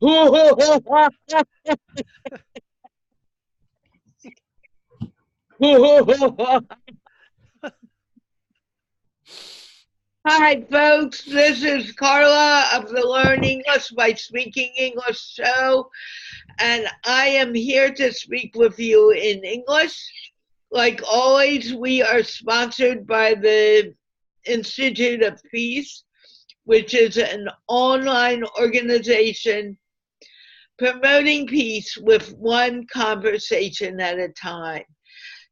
Hi, folks. This is Carla of the Learn English by Speaking English show, and I am here to speak with you in English. Like always, we are sponsored by the Institute of Peace, which is an online organization promoting peace with one conversation at a time.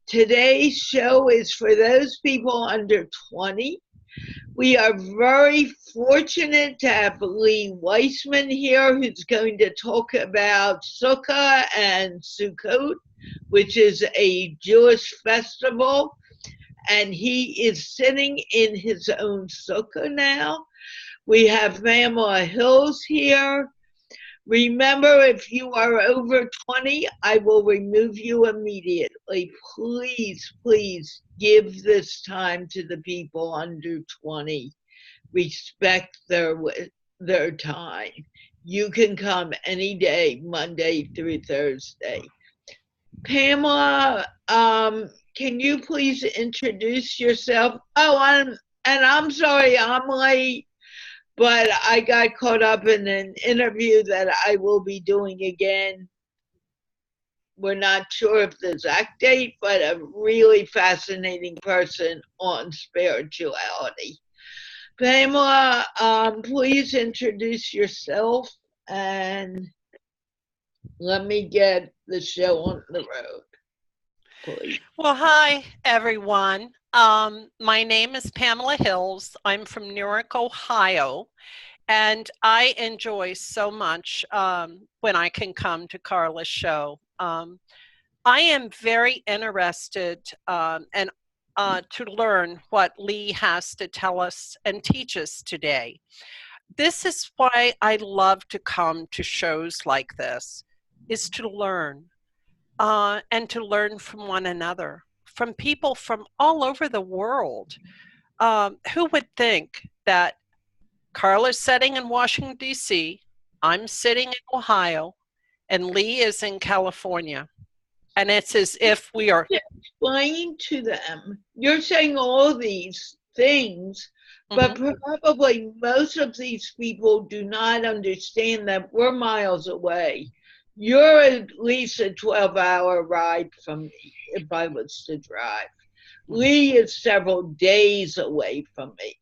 Today's show is for those people under 20. We are very fortunate to have Lee Weisman here, who's going to talk about Sukkah and Succot, which is a Jewish festival. And he is sitting in his own Sukkah now. We have Pamela Hills here. Remember, if you are over 20, I will remove you immediately. Please, please give this time to the people under 20. Respect their time. You can come any day, Monday through Thursday. Pamela, can you please introduce yourself? Oh, I'm sorry, I'm late. But I got caught up in an interview that I will be doing again. We're not sure of the exact date, but a really fascinating person on spirituality. Pamela, please introduce yourself and let me get the show on the road, please. Well, hi, everyone. My name is Pamela Hills. I'm from Newark, Ohio, and I enjoy so much when I can come to Carla's show. I am very interested and to learn what Lee has to tell us and teach us today. This is why I love to come to shows like this, is to learn and to learn from one another, from people from all over the world. Who would think that Carla's sitting in Washington, D.C., I'm sitting in Ohio, and Lee is in California. And it's as if we are... Explain to them, you're saying all these things, but probably most of these people do not understand that we're miles away. You're at least a 12-hour ride from me if I was to drive. Lee is several days away from me.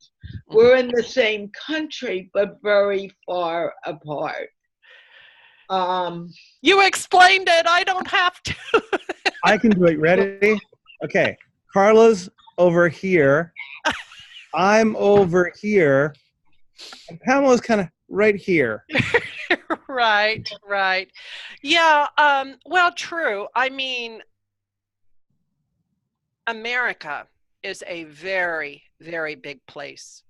We're in the same country, but very far apart. You explained it. I don't have to. I can do it. Ready? Okay. Carla's over here. I'm over here. And Pamela's kind of right here. Right. Yeah, well, true. I mean, America is a very, very big place.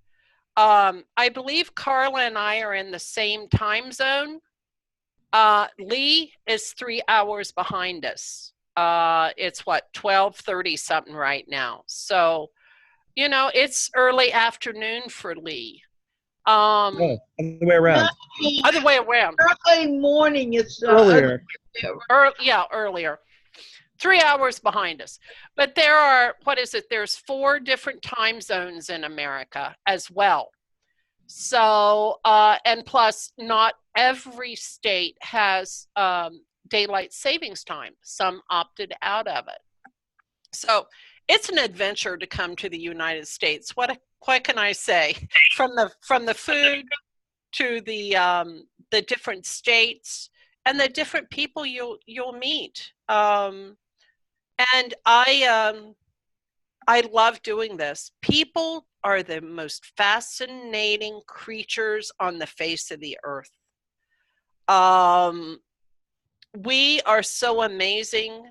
I believe Carla and I are in the same time zone. Lee is 3 hours behind us. It's what, 12:30 something right now. So, it's early afternoon for Lee. Other way around. Other way around. Early morning is earlier. Earlier. 3 hours behind us. But there are, there's 4 different time zones in America as well. So, and plus, not every state has daylight savings time. Some opted out of it. So it's an adventure to come to the United States. What can I say? From the food to the different states and the different people you'll meet. And I love doing this. People are the most fascinating creatures on the face of the earth. We are so amazing.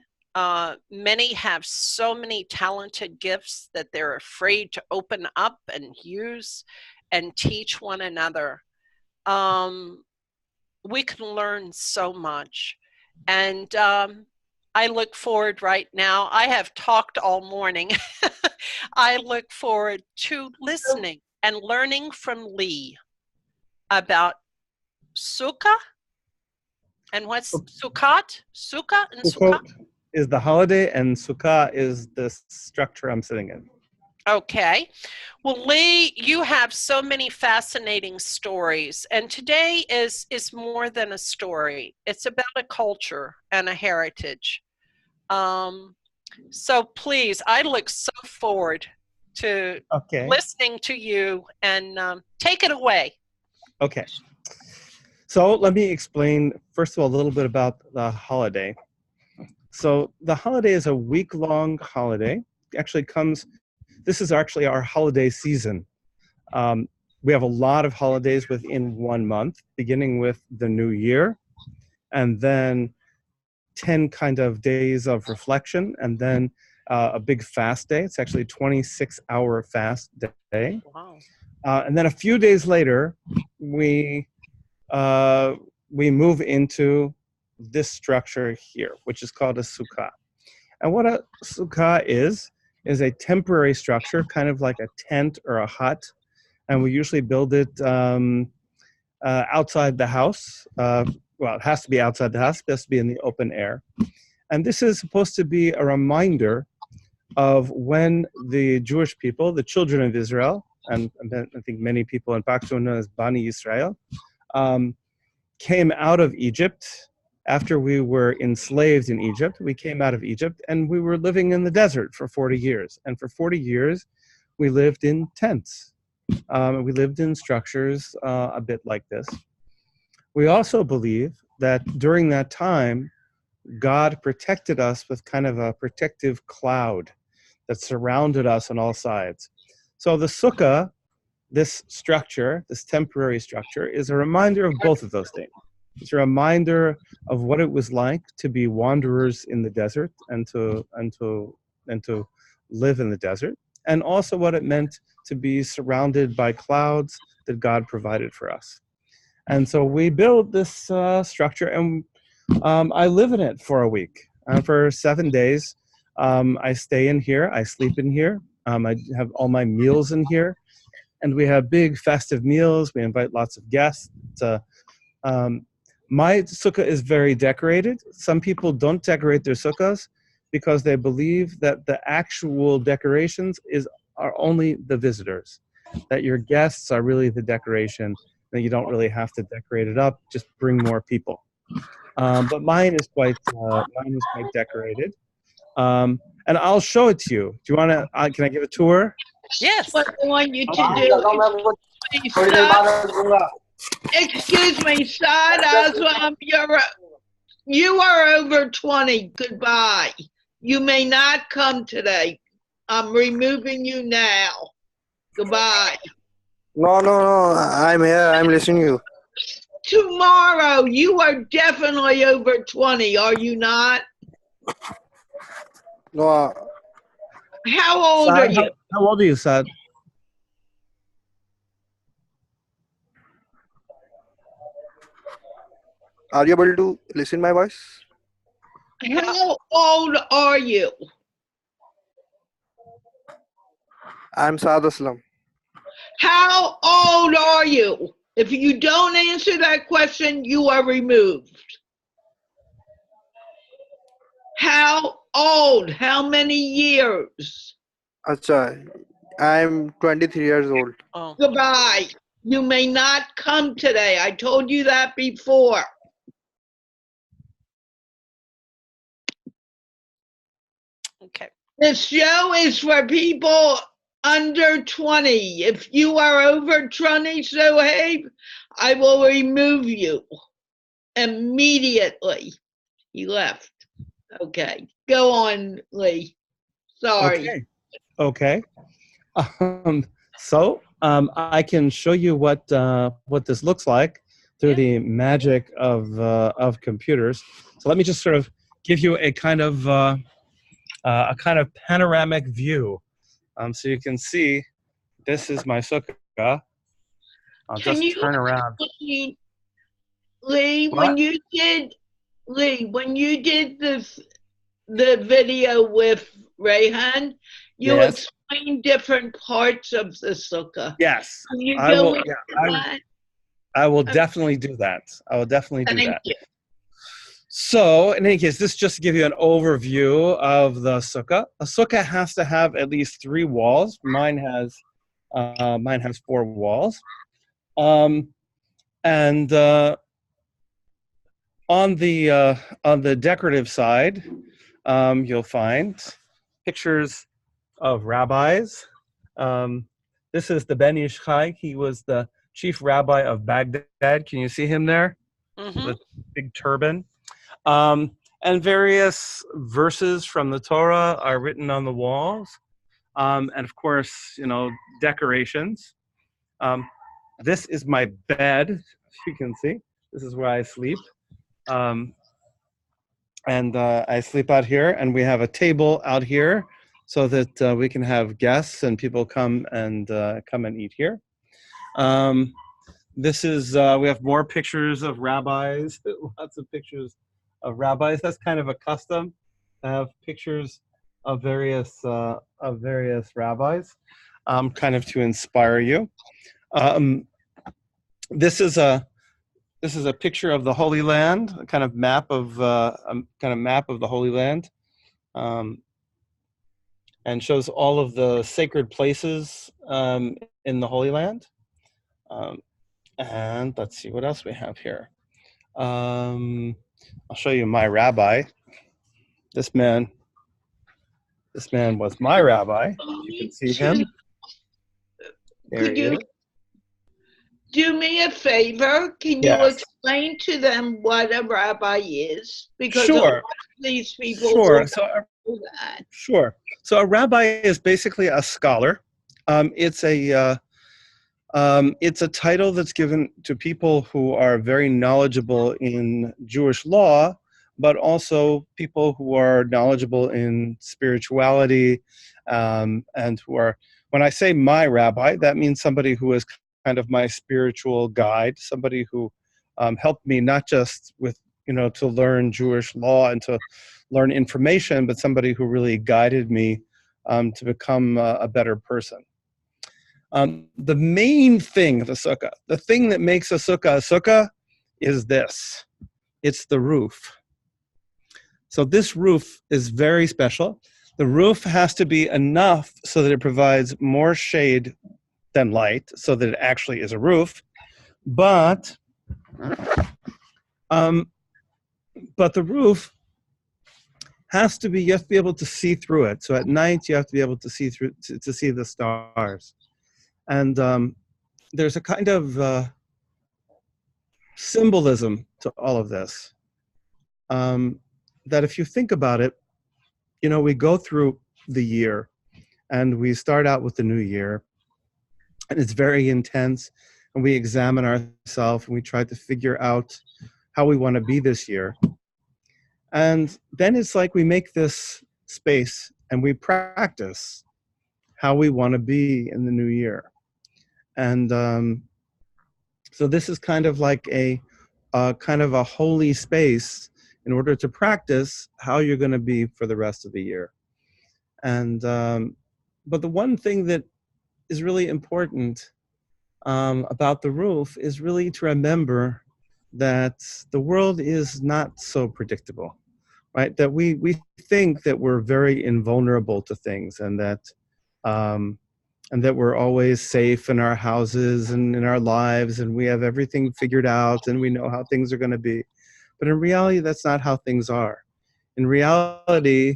Many have so many talented gifts that they're afraid to open up and use and teach one another. We can learn so much. And I look forward right now. I have talked all morning. I look forward to listening and learning from Lee about Sukkah And what's Succot? Sukkah and Succah? Sukkot is the holiday, and Sukkah is the structure I'm sitting in. Okay. Well, Lee, you have so many fascinating stories, and today is more than a story. It's about a culture and a heritage. So please, I look so forward to listening to you, and take it away. Okay. So let me explain, first of all, a little bit about the holiday. So the holiday is a week-long holiday. This is actually our holiday season. We have a lot of holidays within 1 month, beginning with the New Year, and then 10 kind of days of reflection, and then a big fast day. It's actually a 26-hour fast day. Wow. And then a few days later, we move into this structure here, which is called a Sukkah. And what a Sukkah is a temporary structure, kind of like a tent or a hut. And we usually build it outside the house. Well, it has to be outside the house. It has to be in the open air. And this is supposed to be a reminder of when the Jewish people, the children of Israel, and I think many people in Pakistan know as Bani Israel, came out of Egypt. After we were enslaved in Egypt, we came out of Egypt, and we were living in the desert for 40 years. And for 40 years, we lived in tents. We lived in structures a bit like this. We also believe that during that time, God protected us with kind of a protective cloud that surrounded us on all sides. So the Sukkah, this structure, this temporary structure, is a reminder of both of those things. It's a reminder of what it was like to be wanderers in the desert and to live in the desert, and also what it meant to be surrounded by clouds that God provided for us. And so we build this structure, and I live in it for a week. For 7 days, I stay in here, I sleep in here, I have all my meals in here, and we have big festive meals. We invite lots of guests. My sukkah is very decorated. Some people don't decorate their sukkahs because they believe that the actual decorations are only the visitors, that your guests are really the decoration, that you don't really have to decorate it up, just bring more people. But mine is quite decorated. And I'll show it to you. Do you want to, can I give a tour? Yes. What I want you to do is excuse me, Sad Aslam, you are over 20. Goodbye. You may not come today. I'm removing you now. Goodbye. No. I'm here. I'm listening to you. Tomorrow, you are definitely over 20, are you not? No. How old Sad, are you? How old are you, Sad? Are you able to listen my voice? How old are you? I'm Saad Aslam. How old are you? If you don't answer that question, you are removed. How old? How many years? Acha, I'm 23 years old. Oh. Goodbye. You may not come today. I told you that before. Okay. This show is for people under 20. If you are over 20, so hey, I will remove you immediately. He left. Okay. Go on, Lee. Sorry. Okay. So I can show you what this looks like through the magic of computers. So let me just sort of give you a kind of panoramic view, so you can see this is my sukkah. I'll just turn around. Lee, What? when you did the video with Rayhan, you explained different parts of the sukkah. Yes, Can you I go will. into Yeah, that? I will definitely do that. I will definitely do Thank that. you. So, in any case, this just to give you an overview of the sukkah. A sukkah has to have at least 3 walls. Mine has 4 walls. And on the decorative side, you'll find pictures of rabbis. This is the Ben Ish Chai. He was the chief rabbi of Baghdad. Can you see him there? Mm-hmm. The big turban. And various verses from the Torah are written on the walls. And of course, decorations. This is my bed, as you can see. This is where I sleep. And I sleep out here, and we have a table out here so that we can have guests and people come and eat here. This is, we have more pictures of rabbis, lots of pictures of rabbis. That's kind of a custom to have pictures of various rabbis, kind of to inspire you. This is a picture of the Holy Land, a kind of map of the Holy Land, and shows all of the sacred places in the Holy Land. And let's see what else we have here. I'll show you my rabbi. This man was my rabbi. You can see him. Could you do me a favor? Can you explain to them what a rabbi is? Because a lot of these people don't know that. Sure. So a rabbi is basically a scholar. It's a title that's given to people who are very knowledgeable in Jewish law, but also people who are knowledgeable in spirituality, and who are, when I say my rabbi, that means somebody who is kind of my spiritual guide, somebody who helped me not just with, to learn Jewish law and to learn information, but somebody who really guided me to become a better person. The main thing of the sukkah, the thing that makes a sukkah is this. It's the roof. So this roof is very special. The roof has to be enough so that it provides more shade than light, so that it actually is a roof. But the roof has to be, you have to be able to see through it. So at night you have to be able to see through, to see the stars. And there's a kind of symbolism to all of this, that if you think about it, we go through the year and we start out with the new year, and it's very intense, and we examine ourselves and we try to figure out how we want to be this year. And then it's like we make this space and we practice how we want to be in the new year. And so this is kind of like a kind of a holy space in order to practice how you're going to be for the rest of the year. And but the one thing that is really important about the roof is really to remember that the world is not so predictable, right? That we think that we're very invulnerable to things, and that we're always safe in our houses and in our lives, and we have everything figured out and we know how things are going to be. But in reality, that's not how things are. In reality,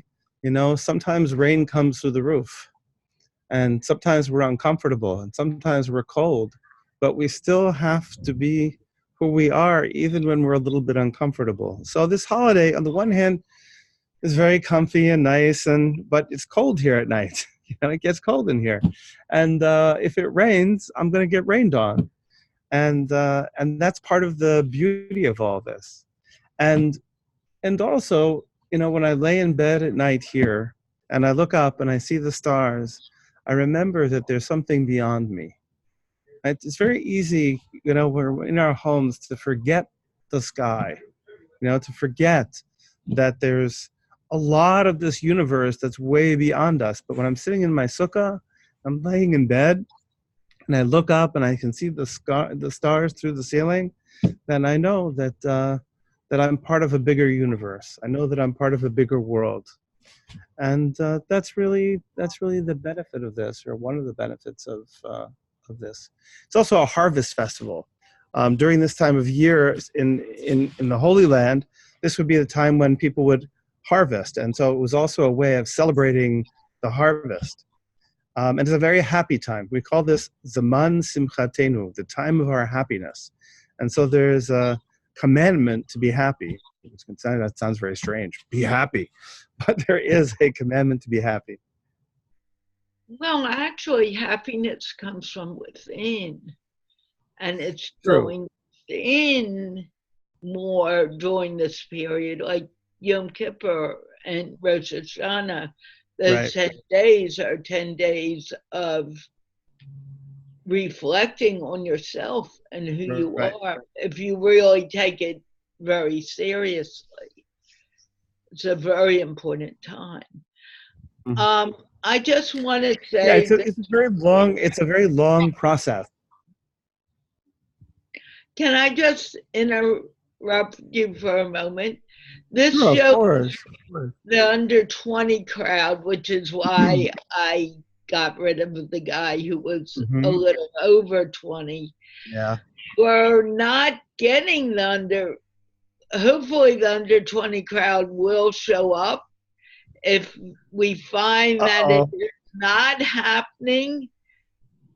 sometimes rain comes through the roof, and sometimes we're uncomfortable, and sometimes we're cold, but we still have to be who we are, even when we're a little bit uncomfortable. So this holiday, on the one hand, is very comfy and nice, but it's cold here at night. It gets cold in here, and if it rains, I'm going to get rained on, and that's part of the beauty of all this. And also, when I lay in bed at night here and I look up and I see the stars, I remember that there's something beyond me. It's very easy, we're in our homes, to forget the sky, to forget that there's a lot of this universe that's way beyond us. But when I'm sitting in my sukkah, I'm laying in bed, and I look up and I can see the stars through the ceiling, then I know that that I'm part of a bigger universe. I know that I'm part of a bigger world. And that's really the benefit of this, or one of the benefits of this. It's also a harvest festival. During this time of year in the Holy Land, this would be the time when people would harvest, and so it was also a way of celebrating the harvest. And it's a very happy time. We call this Zaman Simchatenu, the time of our happiness. And so there's a commandment to be happy. That sounds very strange. Be happy. But there is a commandment to be happy. Well, actually, happiness comes from within. And it's True. going in more during this period, like Yom Kippur and Rosh Hashanah. The Right. 10 days are 10 days of reflecting on yourself and who you Right. are, if you really take it very seriously. It's a very important time. Mhm. I just want to say Yeah, it's a very long process. Can I just interrupt you for a moment? This Sure, of shows course. the under 20 crowd, which is why I got rid of the guy who was a little over 20. Yeah. We're not getting hopefully the under 20 crowd will show up. If we find that it's not happening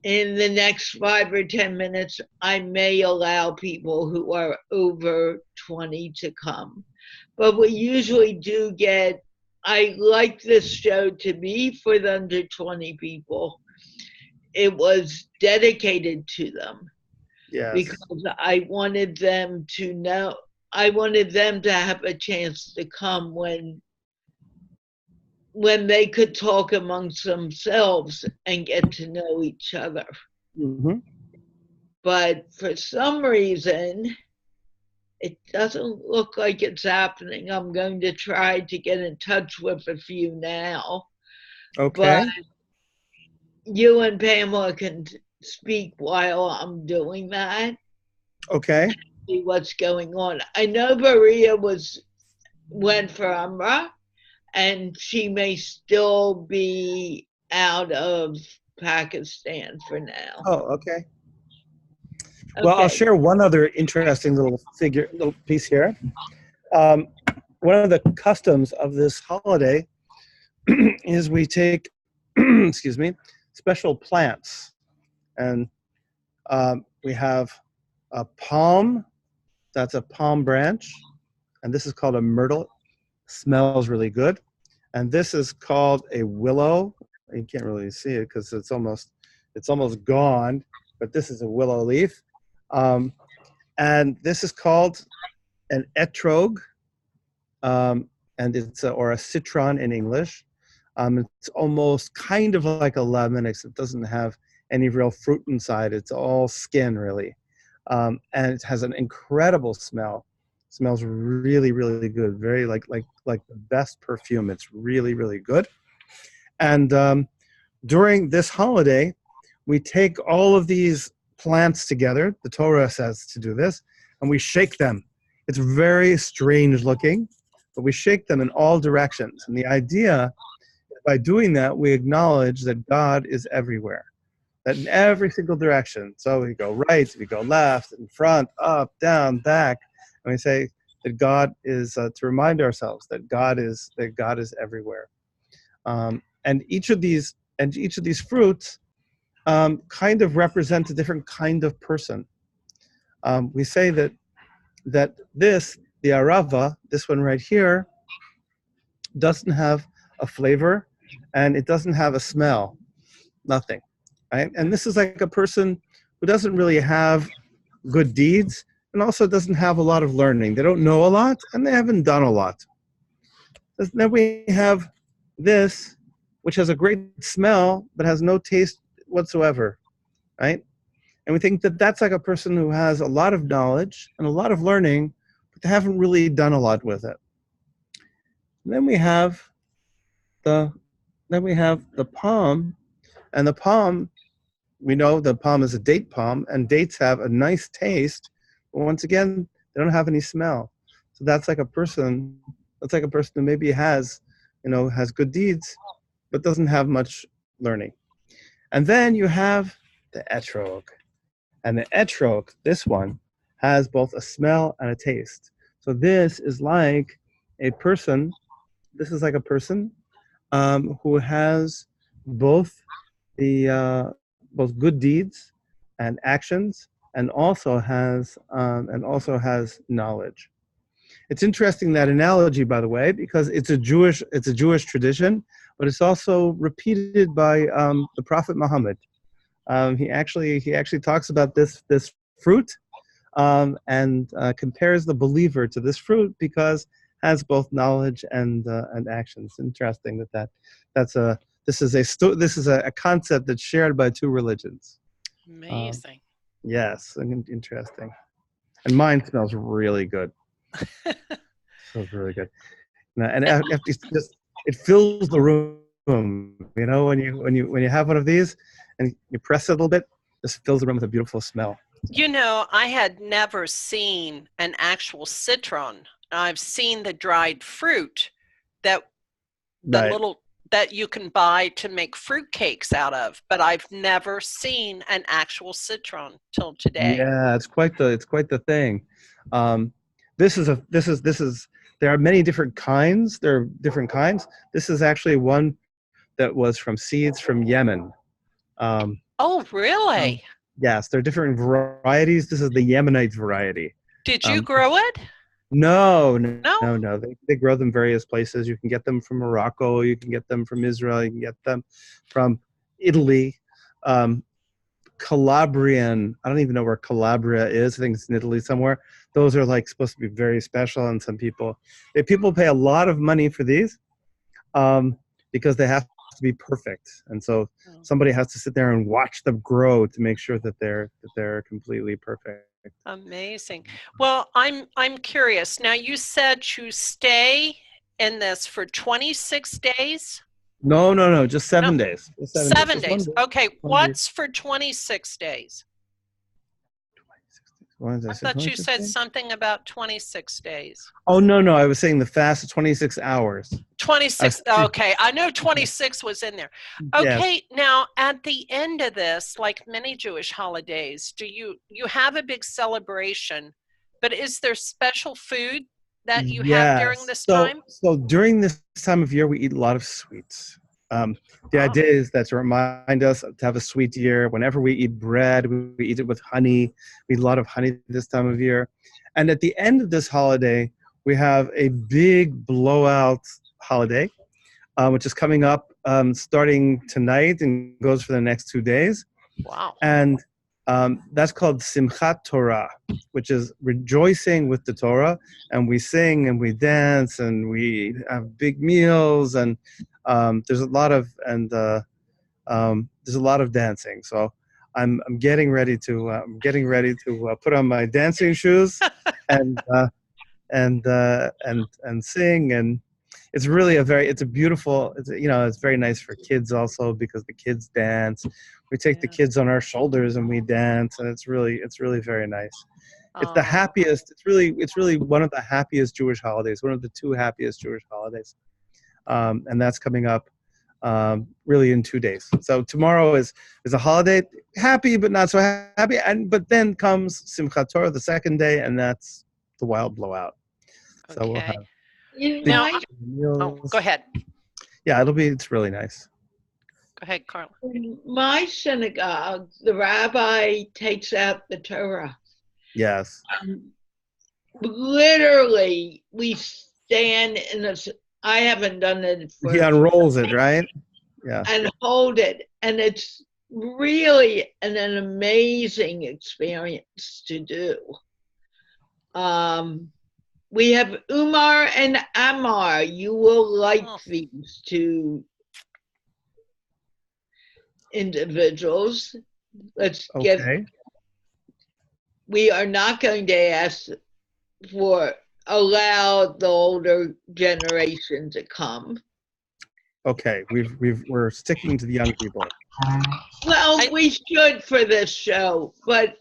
in the next 5 or 10 minutes, I may allow people who are over 20 to come. But we usually do get, I like this show to be for the under 20 people. It was dedicated to them. Yes. Because I wanted them to know, I wanted them to have a chance to come when they could talk amongst themselves and get to know each other. Mm-hmm. But for some reason, it doesn't look like it's happening. I'm going to try to get in touch with a few now. Okay. But you and Pamela can speak while I'm doing that. Okay. See what's going on. I know Maria went for Umrah, and she may still be out of Pakistan for now. Oh, okay. Well, I'll share one other interesting little piece here. One of the customs of this holiday is we take, excuse me, special plants, and we have a palm. That's a palm branch, and this is called a myrtle. Smells really good. And this is called a willow. You can't really see it because it's almost gone, but this is a willow leaf. And this is called an etrog, and or a citron in English. It's almost kind of like a lemon, except it doesn't have any real fruit inside. It's all skin, really. And it has an incredible smell. It smells really, really good. Very like the best perfume. It's really, really good. And during this holiday, we take all of these plants together. The Torah says to do this, and we shake them. It's very strange looking, but we shake them in all directions. And the idea, by doing that, we acknowledge that God is everywhere, that in every single direction. So we go right, we go left, in front, up, down, back, and we say that God is to remind ourselves that God is everywhere. And each of these fruits kind of represent a different kind of person. We say that this, the arava, this one right here, doesn't have a flavor, and it doesn't have a smell, nothing, right? And this is like a person who doesn't really have good deeds, and also doesn't have a lot of learning. They don't know a lot, and they haven't done a lot. Then we have this, which has a great smell, but has no taste whatsoever, right? And we think that that's like a person who has a lot of knowledge and a lot of learning, but they haven't really done a lot with it. And then we have the palm, and the palm, we know the palm is a date palm, and dates have a nice taste, but once again, they don't have any smell. So that's like a person. That's like a person who maybe has, has good deeds, but doesn't have much learning. And then you have the etrog. And the etrog, this one, has both a smell and a taste. So this is like a person. This is like a person who has both both good deeds and actions, and also has knowledge. It's interesting, that analogy, by the way, because it's a Jewish tradition, but it's also repeated by the Prophet Muhammad. He actually talks about this fruit, and compares the believer to this fruit because has both knowledge and actions. Interesting this is a concept that's shared by two religions. Amazing. Yes, interesting. And mine smells really good. Smells really good. And it fills the room. When you have one of these and you press it a little bit, this fills the room with a beautiful smell. I had never seen an actual citron. I've seen the dried fruit that you can buy to make fruit cakes out of, but I've never seen an actual citron till today. Yeah, it's quite the thing. There are many different kinds. There are different kinds. This is actually one that was from seeds from Yemen. Oh, really? Yes, there are different varieties. This is the Yemenite variety. Did you grow it? No. They grow them various places. You can get them from Morocco. You can get them from Israel. You can get them from Italy. Calabrian. I don't even know where Calabria is. I think it's in Italy somewhere. Those are like supposed to be very special, and some people pay a lot of money for these because they have to be perfect, and so somebody has to sit there and watch them grow to make sure that they're completely perfect. Amazing. Well, I'm curious. Now, you said you stay in this for 26 days? No, just 7 days. Just 7 days. Okay, what's day. for 26 days? I thought you said something about 26 days. Oh, no, I was saying the fast is 26 hours. 26, okay. I know 26 was in there. Okay, yes. Now at the end of this, like many Jewish holidays, do you have a big celebration, but is there special food that you have during this time? So during this time of year, we eat a lot of sweets. The idea is that to remind us to have a sweet year. Whenever we eat bread, we eat it with honey. We eat a lot of honey this time of year. And at the end of this holiday, we have a big blowout holiday, which is coming up starting tonight and goes for the next 2 days. Wow. And that's called Simchat Torah, which is rejoicing with the Torah. And we sing and we dance and we have big meals, and there's a lot of dancing. So I'm getting ready to put on my dancing shoes and sing. And it's really it's very nice for kids also, because the kids dance. We take the kids on our shoulders and we dance, and it's really very nice. It's the happiest. It's really one of the happiest Jewish holidays. One of the two happiest Jewish holidays, and that's coming up really in 2 days. So tomorrow is a holiday, happy but not so happy, but then comes Simchat Torah, the second day, and that's the wild blowout. Okay. So we'll have meals. Go ahead. Yeah, it's really nice. Go ahead, Carla. In my synagogue, the rabbi takes out the Torah. Yes. Literally, we stand I haven't done it for. He unrolls it, right? Yeah. And hold it. And it's really an amazing experience to do. We have Umar and Amar. You will like these two individuals. We are not going to allow the older generation to come. Okay, we're sticking to the young people. Well, we should for this show, but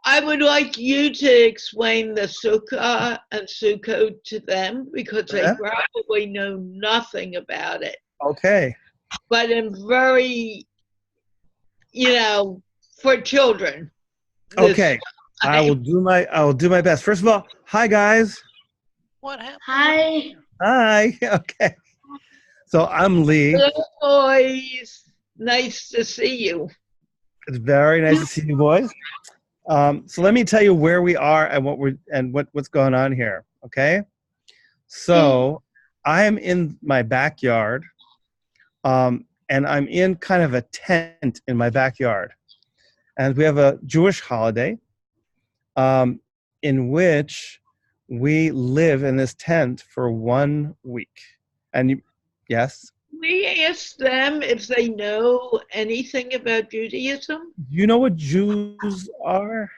I would like you to explain the Sukkah and Sukkot to them because they Yeah. probably know nothing about it. Okay. But in very, for children. Okay. I will do my best. First of all, hi guys. What happened? Hi. Hi. Okay. So I'm Lee. Hello, boys. Nice to see you. It's very nice to see you boys. So let me tell you where we are and what's going on here. Okay. So I am in my backyard, and I'm in kind of a tent in my backyard, and we have a Jewish holiday, in which we live in this tent for 1 week. And yes. We ask them if they know anything about Judaism. Do you know what Jews are?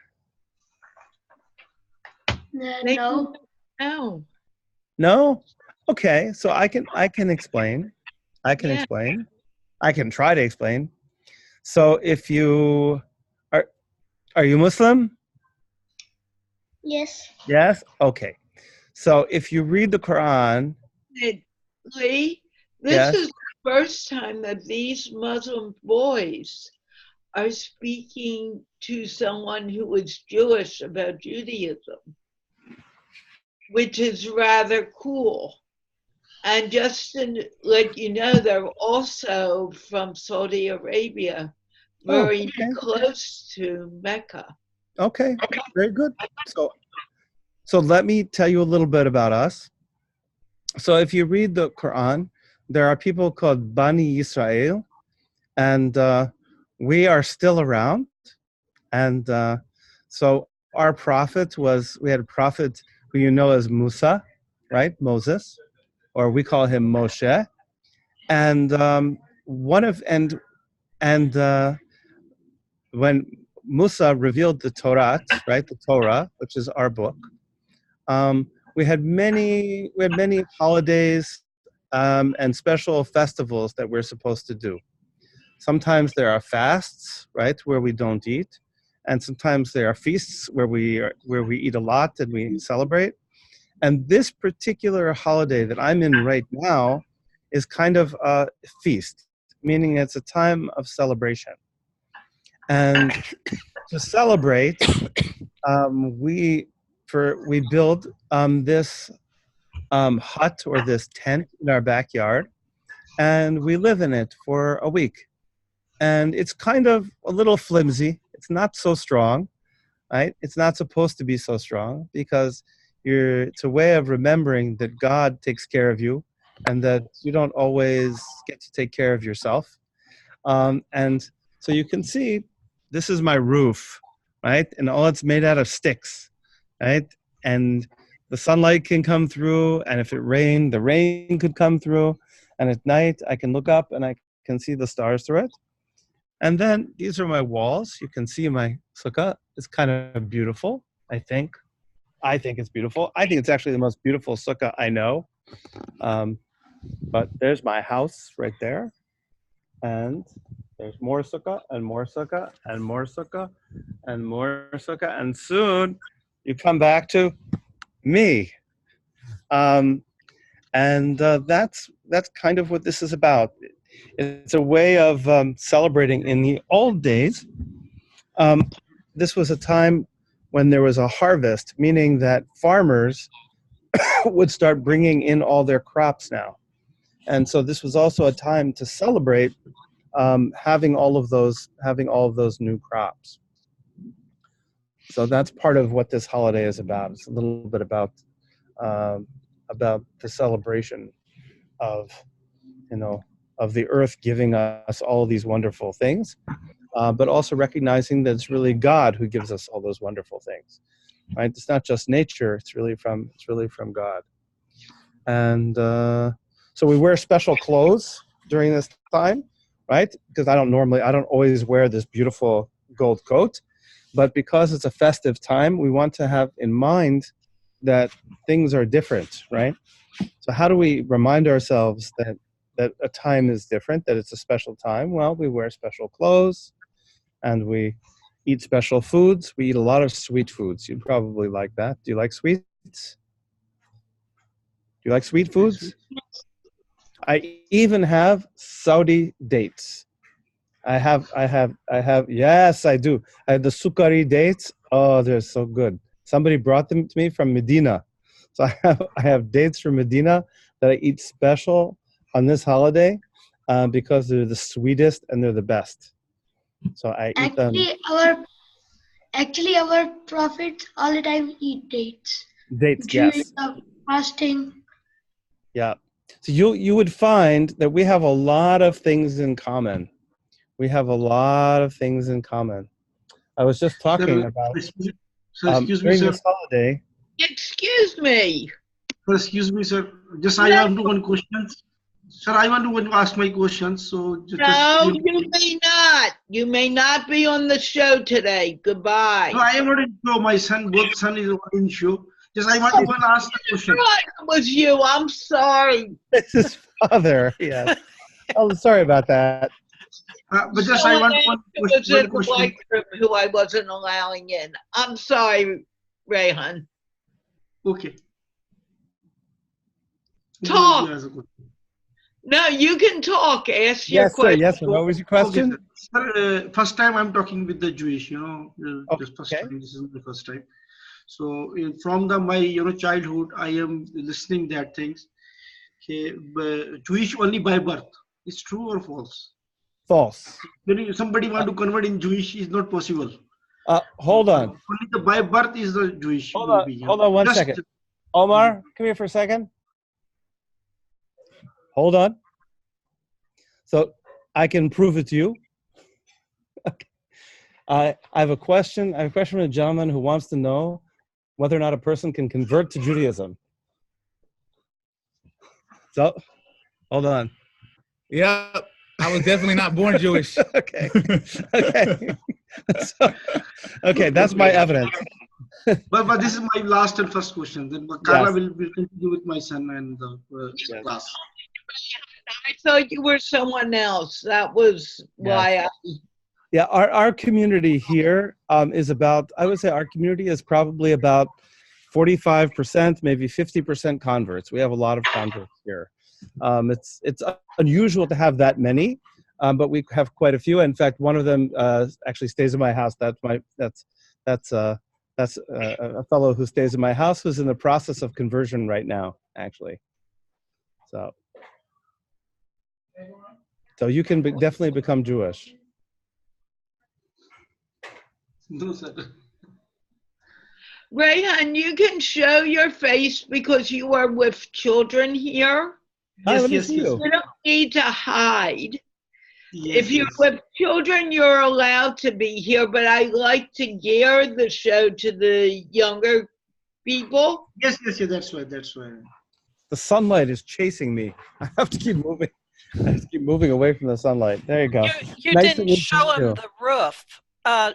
No. No. No? Okay, so I can explain. I can Yeah. explain. I can try to explain. So if you are you Muslim? Yes. Yes? Okay. So if you read the Quran, Lee, this Yes. is the first time that these Muslim boys are speaking to someone who is Jewish about Judaism, which is rather cool. And just to let you know, they're also from Saudi Arabia, very okay. close to Mecca. Okay, very good. So let me tell you a little bit about us. So if you read the Quran, there are people called Bani Israel, and we are still around. And so our prophet we had a prophet who you know as Musa, right? Moses, or we call him Moshe. And when Musa revealed the Torah, right, the Torah, which is our book, we had many holidays and special festivals that we're supposed to do. Sometimes there are fasts, right, where we don't eat, and sometimes there are feasts where we eat a lot and we celebrate. And this particular holiday that I'm in right now is kind of a feast, meaning it's a time of celebration. And to celebrate, we build this hut or this tent in our backyard, and we live in it for a week. And it's kind of a little flimsy. It's not so strong, right? It's not supposed to be so strong because it's a way of remembering that God takes care of you and that you don't always get to take care of yourself. And so you can see, this is my roof, right? And all it's made out of sticks, right? And the sunlight can come through, and if it rained, the rain could come through. And at night, I can look up and I can see the stars through it. And then these are my walls. You can see my sukkah. It's kind of beautiful, I think. I think it's beautiful. I think it's actually the most beautiful sukkah I know. But there's my house right there. And there's more sukkah and more sukkah and more sukkah and more sukkah. And soon you come back to me. That's kind of what this is about. It's a way of celebrating. In the old days, this was a time when there was a harvest, meaning that farmers would start bringing in all their crops now. And so this was also a time to celebrate having all of those new crops. So that's part of what this holiday is about. It's a little bit about the celebration of the earth giving us all these wonderful things, but also recognizing that it's really God who gives us all those wonderful things. Right? It's not just nature; it's really from God. And so we wear special clothes during this time, right? Because I don't always wear this beautiful gold coat, but because it's a festive time, we want to have in mind that things are different, right? So how do we remind ourselves that a time is different, that it's a special time? Well, we wear special clothes, and we eat special foods. We eat a lot of sweet foods. You'd probably like that. Do you like sweets? Do you like sweet foods? I even have Saudi dates. Yes, I do. I have the Sukkari dates. Oh, they're so good. Somebody brought them to me from Medina. So I have dates from Medina that I eat special on this holiday because they're the sweetest and they're the best. So I eat them. Actually, our prophets all the time eat dates. Dates, During yes. the fasting. Yeah. So you would find that we have a lot of things in common. We have a lot of things in common. I was just talking about excuse me, during sir. this holiday. Excuse me. Excuse me, sir. Just I want to one question. Sir, I want to ask my questions. So No, you may not. You may not be on the show today. Goodbye. No, I am not in show. My son, both son is in show. Just I want to one ask the question. It was you. I'm sorry. It's his father. Yes. Oh, sorry about that. But just I want one question. Who I wasn't allowing in. I'm sorry, Rayhan. Okay. Talk. No, you can talk. Ask your question. Yes, sir. What was your question? Okay, sir, first time I'm talking with the Jewish, just first time. This is the first time. So from my childhood, I am listening that things. Okay, Jewish only by birth. Is true or false? False. When somebody want to convert in Jewish, is not possible. Hold on. Only the by birth is the Jewish. Hold on one second. Omar, come here for a second. Hold on. So I can prove it to you. Okay. I have a question. I have a question from a gentleman who wants to know whether or not a person can convert to Judaism. So, hold on. Yep. I was definitely not born Jewish. Okay. Okay, that's my evidence. But this is my last and first question. Then Carla will continue with my son and the class. I thought you were someone else. That was why Yeah, our community here is about, I would say our community is probably about 45%, maybe 50% converts. We have a lot of converts here. It's unusual to have that many, but we have quite a few. In fact, one of them actually stays in my house. That's a fellow who stays in my house who's in the process of conversion right now, actually. So you can definitely become Jewish. No, sir. Rayhan, you can show your face because you are with children here. Yes. You don't need to hide. Yes, if you're with children, you're allowed to be here, but I like to gear the show to the younger people. Yes, that's why. The sunlight is chasing me. I have to keep moving. I have to keep moving away from the sunlight. There you go. You didn't show them the roof.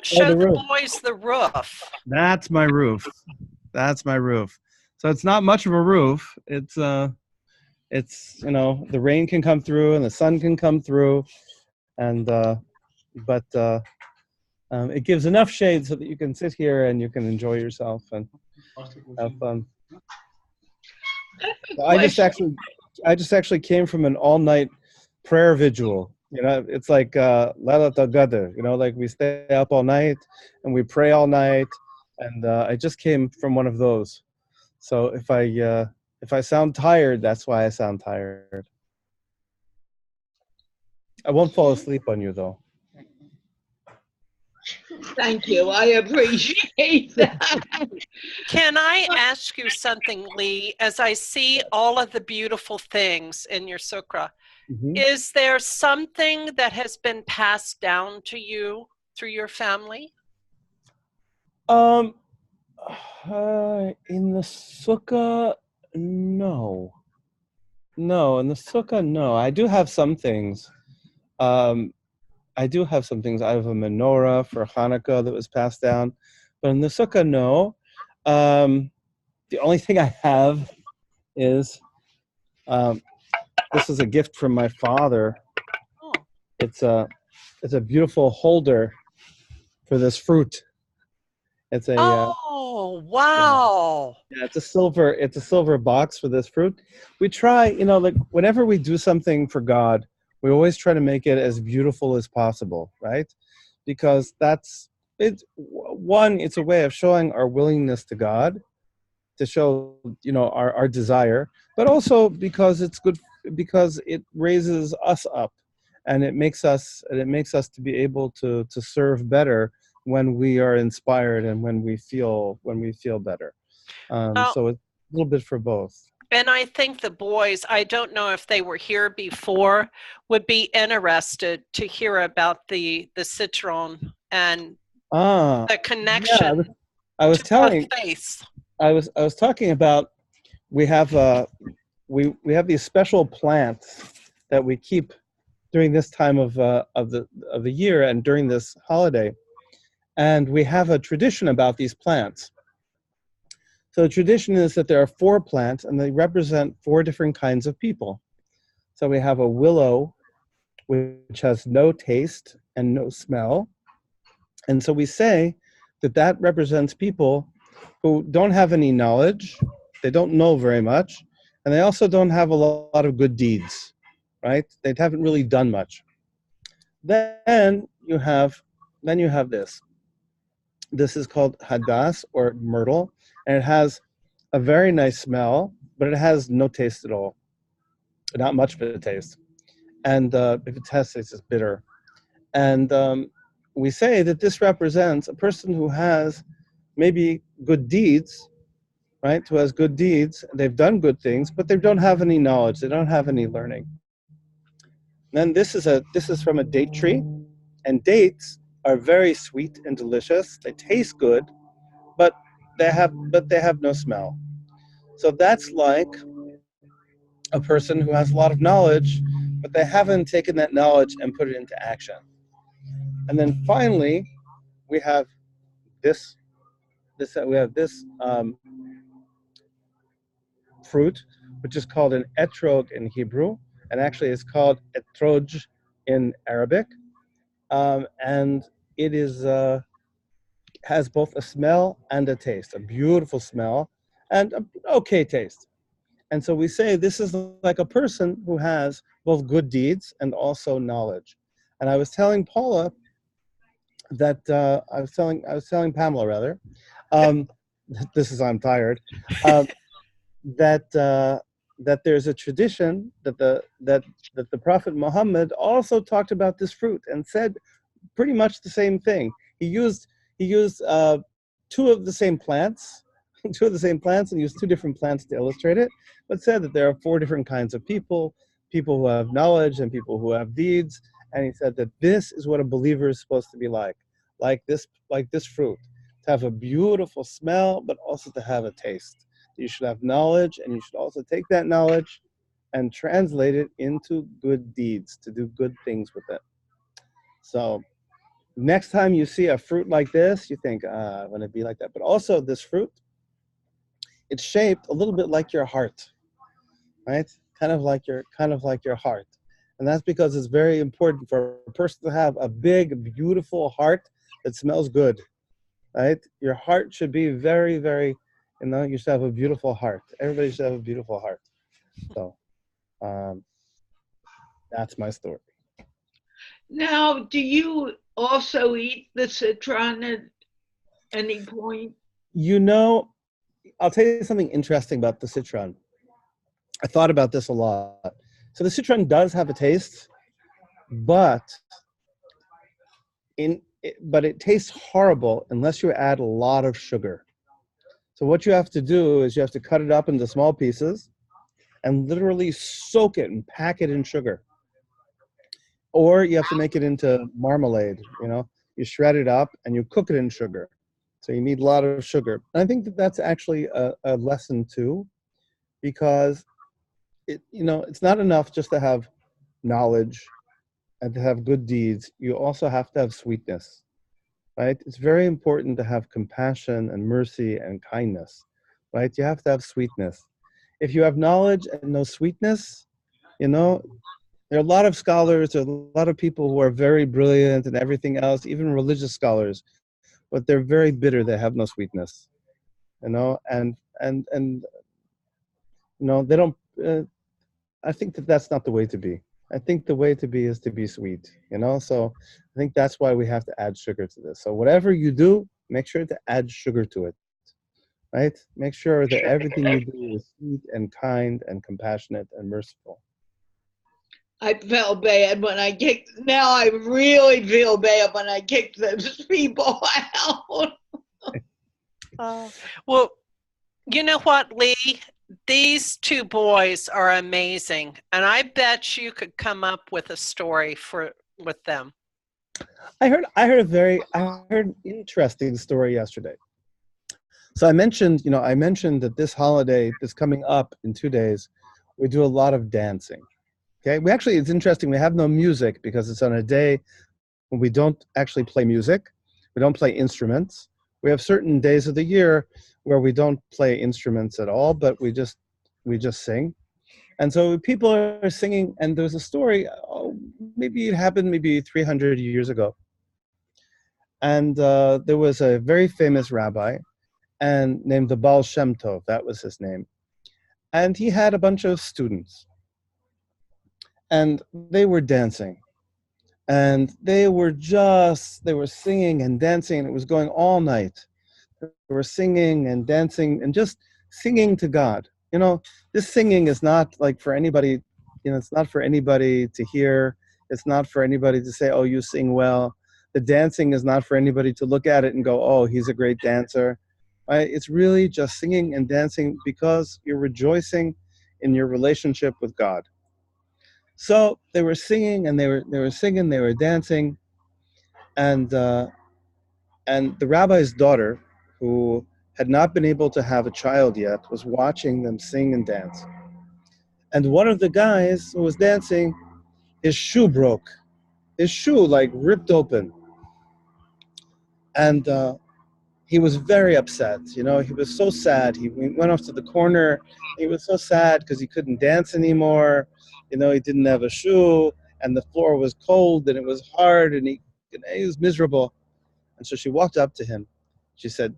Show the boys the roof. That's my roof. So it's not much of a roof. It's the rain can come through and the sun can come through, and but it gives enough shade so that you can sit here and you can enjoy yourself and have fun. So I just actually came from an all-night prayer vigil. It's like Laylat al-Qadr, like we stay up all night and we pray all night, and I just came from one of those. So if I sound tired, that's why I sound tired. I won't fall asleep on you though. Thank you. I appreciate that. Can I ask you something, Lee? As I see all of the beautiful things in your Sukkah, is there something that has been passed down to you through your family? In the Sukkah, no. In the Sukkah, no. I do have some things. I have a menorah for Hanukkah that was passed down, but in the Sukkah, no. The only thing I have is this is a gift from my father. It's a beautiful holder for this fruit. It's a Oh, wow. yeah, it's a silver box for this fruit. We try, like whenever we do something for God, we always try to make it as beautiful as possible, right? Because that's it. One, it's a way of showing our willingness to God, to show our desire, but also because it's good, because it raises us up, and it makes us to be able to serve better when we are inspired and when we feel better. Well, So it's a little bit for both. and I think the boys, I don't know if they were here before, would be interested to hear about the citron and the Yeah, connection I was to our telling faith. I was talking about, we have we have these special plants that we keep during this time of the year and during this holiday, and we have a tradition about these plants. So the tradition is that there are 4 plants, and they represent 4 different kinds of people. So we have a willow, which has no taste and no smell, and so we say that represents people who don't have any knowledge, they don't know very much, and they also don't have a lot of good deeds, right? They haven't really done much. Then you have this. This is called hadas, or myrtle, and it has a very nice smell, but it has no taste at all, not much of a taste. And if it has taste, it's bitter. And we say that this represents a person who has maybe good deeds, right? Who has good deeds, they've done good things, but they don't have any knowledge, they don't have any learning. And then this is from a date tree, and dates are very sweet and delicious. They taste good, but they have no smell. So that's like a person who has a lot of knowledge, but they haven't taken that knowledge and put it into action. And then finally, we have this fruit, which is called an etrog in Hebrew, and actually it's called etroj in Arabic, and it is has both a smell and a taste, a beautiful smell and an okay taste. And so we say this is like a person who has both good deeds and also knowledge. And I was telling Paula that I was telling Pamela rather, this is I'm tired, that there's a tradition that the Prophet Muhammad also talked about this fruit and said pretty much the same thing. He used 2 of the same plants, and used 2 different plants to illustrate it, but said that there are 4 different kinds of people who have knowledge and people who have deeds. And he said that this is what a believer is supposed to be like this fruit, to have a beautiful smell, but also to have a taste. You should have knowledge, and you should also take that knowledge and translate it into good deeds, to do good things with it. So next time you see a fruit like this, you think, I want to be like that. But also this fruit, it's shaped a little bit like your heart, right? Kind of like your heart. And that's because it's very important for a person to have a big, beautiful heart that smells good, right? Your heart should be very, very, you should have a beautiful heart. Everybody should have a beautiful heart. So that's my story. Now, do you also eat the citron at any point? I'll tell you something interesting about the citron. I thought about this a lot. So the citron does have a taste, but it tastes horrible unless you add a lot of sugar. So what you have to do is you have to cut it up into small pieces and literally soak it and pack it in sugar. Or you have to make it into marmalade, You shred it up and you cook it in sugar. So you need a lot of sugar. And I think that that's actually a lesson too, because it's not enough just to have knowledge and to have good deeds. You also have to have sweetness, right? It's very important to have compassion and mercy and kindness, right? You have to have sweetness. If you have knowledge and no sweetness, There are a lot of scholars, there are a lot of people who are very brilliant and everything else, even religious scholars, but they're very bitter. They have no sweetness, and they don't. I think that that's not the way to be. I think the way to be is to be sweet, So I think that's why we have to add sugar to this. So whatever you do, make sure to add sugar to it, right? Make sure that everything you do is sweet and kind and compassionate and merciful. I felt bad when I kicked. Now I really feel bad when I kicked those people out. Well, you know what, Lee? These two boys are amazing, and I bet you could come up with a story with them. I heard an interesting story yesterday. So I mentioned that this holiday is coming up in 2 days. We do a lot of dancing. Okay, it's interesting. We have no music because it's on a day when we don't actually play music. We don't play instruments. We have certain days of the year where we don't play instruments at all, but we just sing. And so people are singing, and there's a story, maybe it happened maybe 300 years ago. And there was a very famous rabbi named the Baal Shem Tov, that was his name. And he had a bunch of students. And they were dancing. And they were singing and dancing, and it was going all night. They were singing and dancing and just singing to God. This singing is not like for anybody, it's not for anybody to hear. It's not for anybody to say, oh, you sing well. The dancing is not for anybody to look at it and go, oh, he's a great dancer. Right? It's really just singing and dancing because you're rejoicing in your relationship with God. So they were singing and they were dancing, and the rabbi's daughter, who had not been able to have a child yet, was watching them sing and dance. And one of the guys who was dancing, his shoe broke. His shoe ripped open. And he was very upset. He was so sad. He went off to the corner. He was so sad because he couldn't dance anymore. He didn't have a shoe, and the floor was cold, and it was hard, and he was miserable. And so she walked up to him. She said,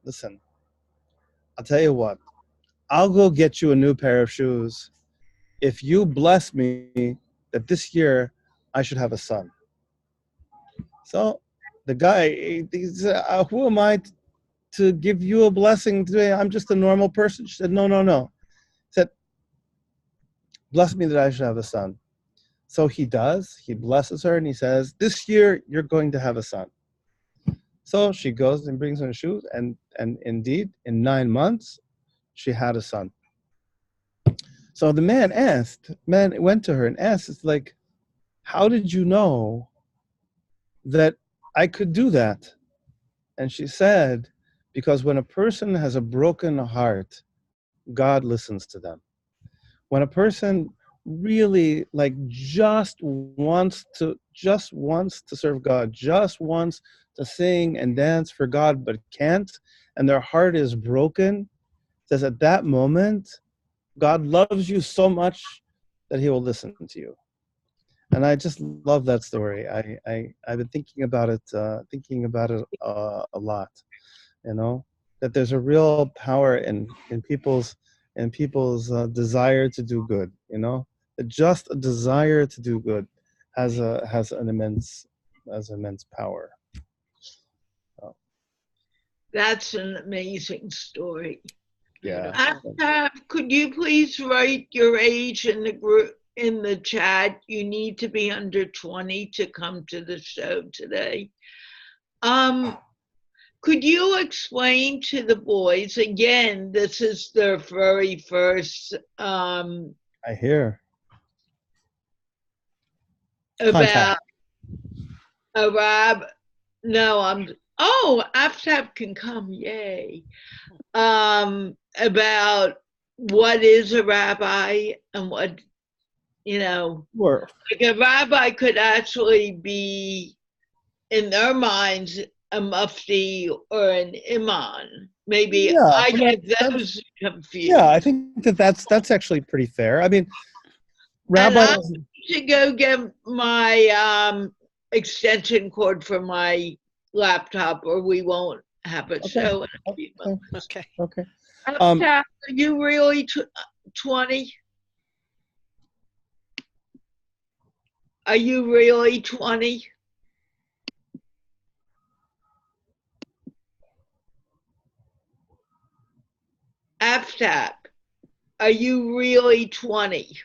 listen, I'll tell you what. I'll go get you a new pair of shoes if you bless me that this year I should have a son. So the guy, he said, who am I to give you a blessing today? I'm just a normal person. She said, no. He said, bless me that I should have a son. So he does. He blesses her, and he says, this year you're going to have a son. So she goes and brings her shoes, and indeed, in 9 months, she had a son. So the man went to her and asked, it's like, how did you know that I could do that? And she said, because when a person has a broken heart, God listens to them. When a person really just wants to serve God, just wants to sing and dance for God, but can't, and their heart is broken, says at that moment, God loves you so much that he will listen to you. And I just love that story. I've been thinking about it a lot, that there's a real power in people's desire to do good, that just a desire to do good has an immense power. So. That's an amazing story. Yeah. Could you please write your age in the group in the chat? You need to be under 20 to come to the show today. Could you explain to the boys again? This is their very first. I hear. About a rabbi. No, Aftab can come. Yay. About what is a rabbi and what, Sure. Like a rabbi could actually be, in their minds, a mufti or an imam. Maybe I get those confused. Yeah, I think that's actually pretty fair. I mean, rabbis. to go get my extension cord for my laptop, or we won't have a show in a few moments. Okay. Okay. Are you really 20? Are you really 20? Aftap, are you really 20?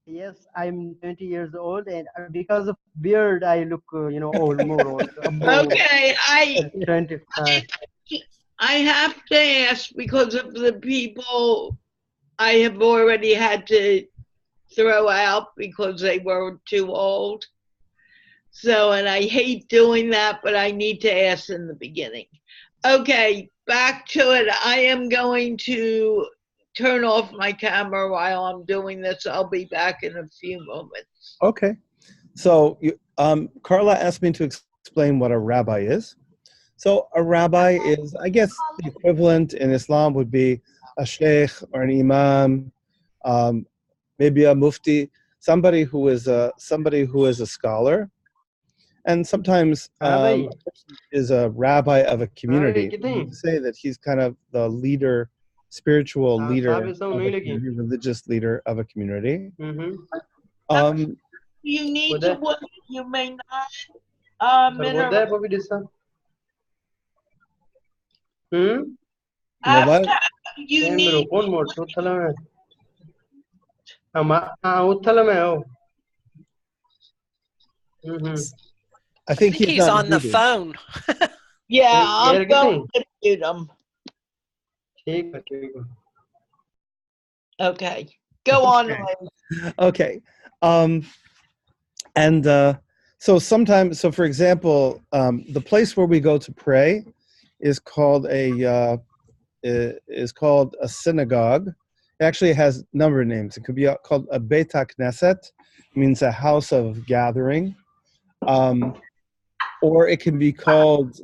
Yes, I'm 20 years old, and because of beard, I look, old, more old. Okay, 20. I have to ask because of the people I have already had to throw out because they were too old. So, and I hate doing that, but I need to ask in the beginning. Okay, back to it. I am going to turn off my camera while I'm doing this. I'll be back in a few moments. Okay. So Carla asked me to explain what a rabbi is. So a rabbi is, I guess, the equivalent in Islam would be a sheikh or an imam, maybe a mufti, somebody who is a scholar, and sometimes is a rabbi of a community. You say that he's kind of the leader, spiritual leader, of a community, religious leader of a community. You need to work. You may not. You need. I think he's on the phone. Yeah, I'm going to mute him. Okay, go on. Okay. So sometimes, so for example, the place where we go to pray is called a synagogue. It actually has a number of names. It could be called a Beit HaKnesset, means a house of gathering, or it can be called,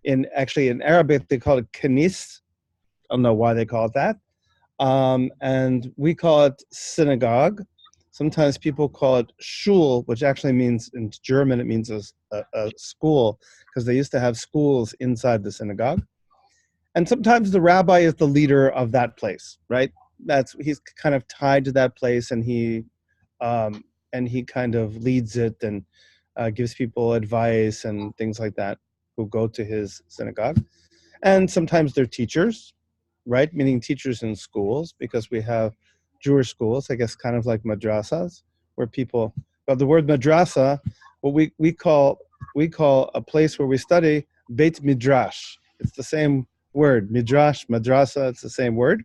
in Arabic they call it kanis. I don't know why they call it that, and we call it synagogue. Sometimes people call it shul, which actually means, in German, it means a school, because they used to have schools inside the synagogue. And sometimes the rabbi is the leader of that place, right? He's kind of tied to that place, and he kind of leads it and gives people advice and things like that who go to his synagogue. And sometimes they're teachers, right? Meaning teachers in schools, because we have Jewish schools, I guess, kind of like madrasas, where people. But the word madrasa, what we call a place where we study, Beit Midrash. It's the same word, midrash, madrasa. It's the same word,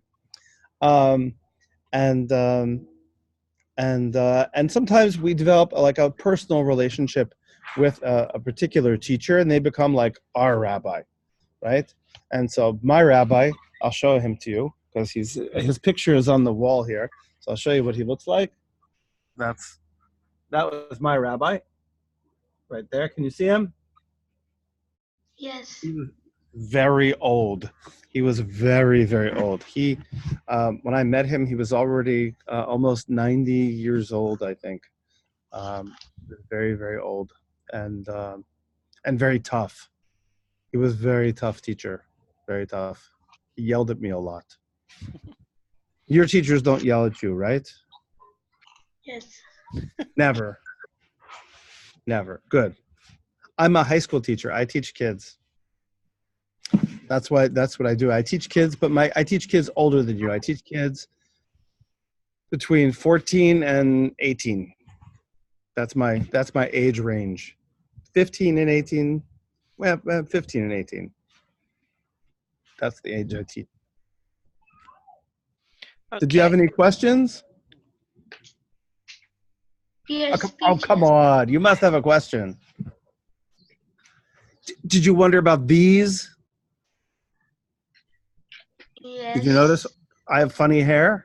and sometimes we develop a personal relationship with a particular teacher, and they become like our rabbi, right? And so my rabbi, I'll show him to you, because his picture is on the wall here. So I'll show you what he looks like. That was my rabbi, right there. Can you see him? Yes. He was very old. He was very, very old. He, when I met him, he was already almost 90 years old, I think. Very, very old, and very tough. He was a very tough teacher, very tough. He yelled at me a lot. Your teachers don't yell at you, right? Yes. Never. Never. Good. I'm a high school teacher. I teach kids. That's what I do. I teach kids, but I teach kids older than you. I teach kids between 14 and 18. That's my age range. 15 and 18. Well, 15 and 18. That's the age I teach. Okay. Did you have any questions? Yes. Oh, come on. You must have a question. Did you wonder about these? Yes. Did you notice I have funny hair?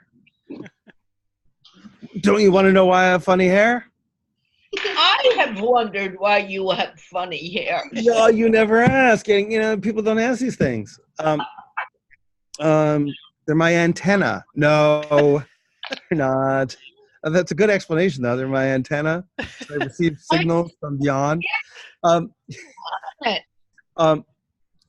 Don't you want to know why I have funny hair? I have wondered why you have funny hair. No, you never ask. People don't ask these things. They're my antenna. No. not. That's a good explanation, though. They're my antenna. So I receive signals from beyond. Um,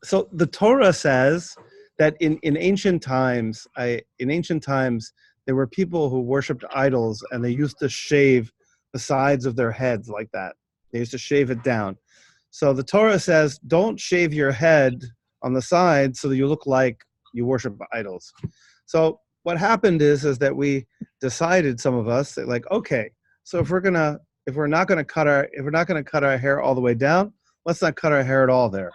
so the Torah says that in ancient times, there were people who worshipped idols, and they used to shave the sides of their heads like that. They used to shave it down. So the Torah says, don't shave your head on the side so that you look like you worship idols. So what happened is that we decided, some of us, that like, okay, so if we're not gonna cut our hair all the way down, let's not cut our hair at all there.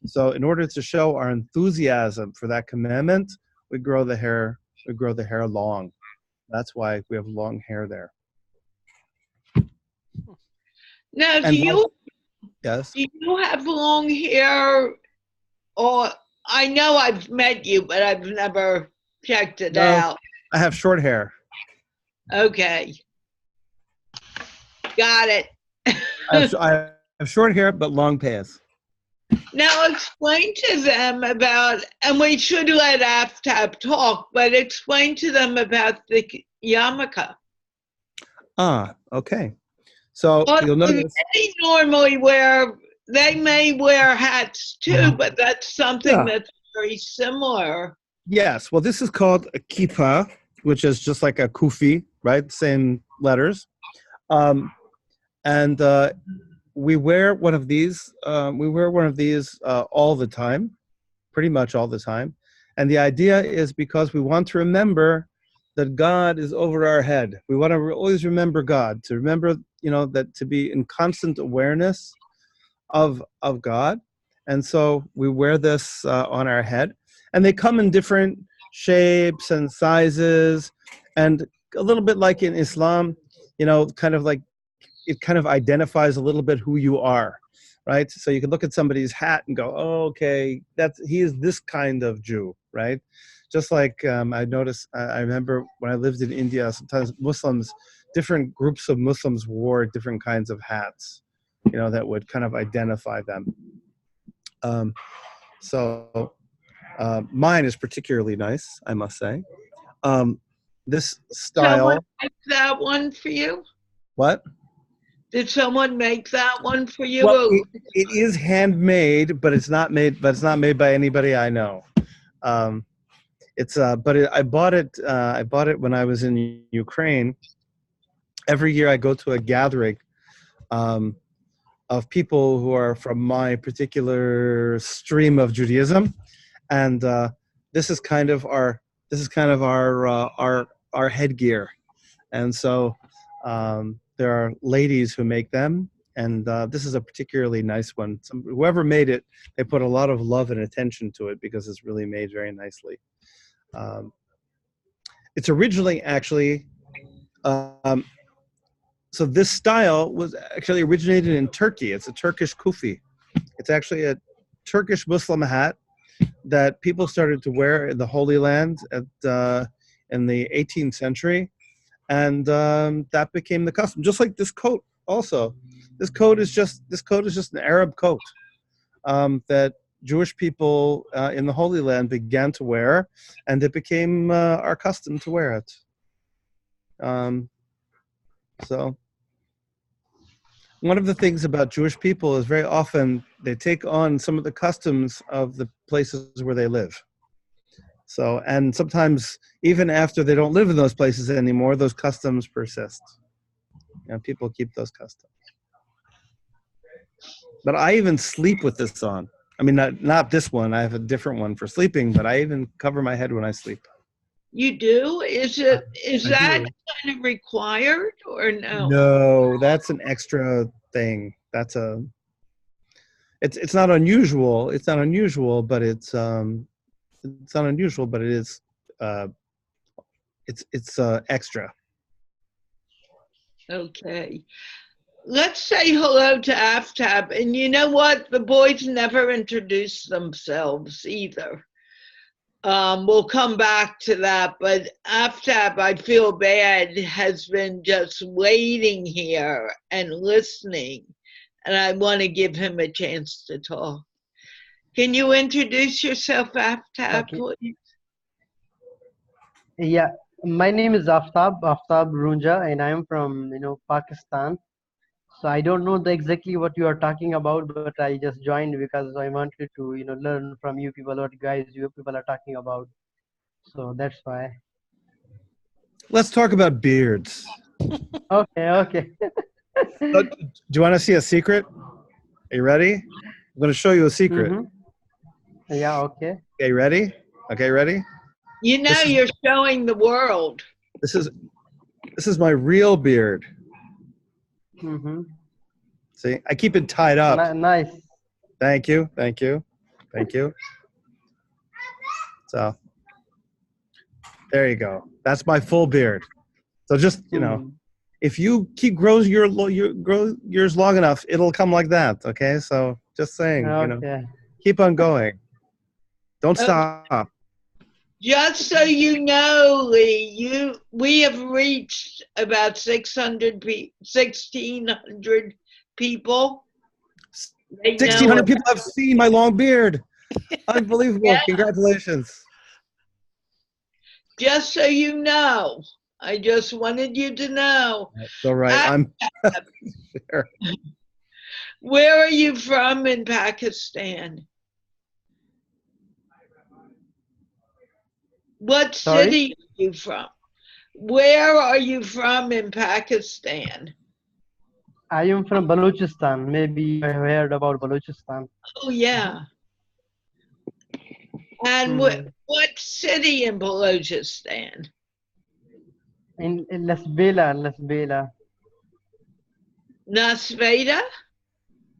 So in order to show our enthusiasm for that commandment, we grow the hair long. That's why we have long hair there. Now, Yes. do you have long hair? Or I know I've met you, but I've never checked it out. I have short hair. Okay. Got it. I have short hair, but long pants. Now explain to them about, and we should let Aftab talk, but explain to them about the yarmulke. Okay. So you'll notice they normally they may wear hats too, but that's something that's very similar. Yes. Well, this is called a kippah, which is just like a kufi, right? Same letters. And we wear one of these. All the time, pretty much all the time. And the idea is because we want to remember that God is over our head. We want to always remember God, to remember, that to be in constant awareness of God. And so we wear this on our head. And they come in different shapes and sizes. And a little bit like in Islam, kind of like it kind of identifies a little bit who you are, right? So you can look at somebody's hat and go, oh, okay, he is this kind of Jew, right? Just like I remember when I lived in India, sometimes different groups of Muslims wore different kinds of hats, that would kind of identify them. So mine is particularly nice, I must say. This style. Someone make that one for you? What? Did someone make that one for you? Well, it is handmade, but it's not made by anybody I know. I bought it when I was in Ukraine. Every year I go to a gathering of people who are from my particular stream of Judaism, and this is kind of our headgear, and so there are ladies who make them, and this is a particularly nice one. Whoever made it, they put a lot of love and attention to it because it's really made very nicely. It's originally actually, so this style was actually originated in Turkey. It's a Turkish kufi. It's actually a Turkish Muslim hat that people started to wear in the Holy Land in the 18th century. And that became the custom, just like this coat also. This coat is just an Arab coat that Jewish people in the Holy Land began to wear, and it became our custom to wear it. So one of the things about Jewish people is very often they take on some of the customs of the places where they live. So, and sometimes even after they don't live in those places anymore, those customs persist. People keep those customs. But I even sleep with this on. I mean, not this one. I have a different one for sleeping, but I even cover my head when I sleep. You do? Is that kind of required or no? No, that's an extra thing. It's not unusual. It's not unusual, but it is it's extra. Okay. Let's say hello to Aftab. And you know what? The boys never introduced themselves either. We'll come back to that. But Aftab, I feel bad, has been just waiting here and listening. And I want to give him a chance to talk. Can you introduce yourself, Aftab, please? Yeah. My name is Aftab Runja, and I am from Pakistan. So I don't know exactly what you are talking about, but I just joined because I wanted to learn from you people what you people are talking about. So that's why. Let's talk about beards. Okay, okay. Do you want to see a secret? Are you ready? I'm going to show you a secret. Yeah, okay. Okay, ready? Okay, ready? You know, you're showing the world. This is my real beard. See, I keep it tied up. Nice. Thank you, thank you, thank you. So there you go. That's my full beard. So just if you keep grows yours long enough, it'll come like that. Okay, so just saying, keep on going. Don't stop. Just so you know, Lee, we have reached about 1,600 people. 1,600 people have seen my long beard. Unbelievable. Yeah. Congratulations. Just so you know. I just wanted you to know. That's all right. I'm sure. Where are you from in Pakistan? What city are you from? Where are you from in Pakistan? I am from Balochistan. Maybe you have heard about Balochistan. Oh, yeah. And what city in Balochistan? In Lasbela. Nasveda?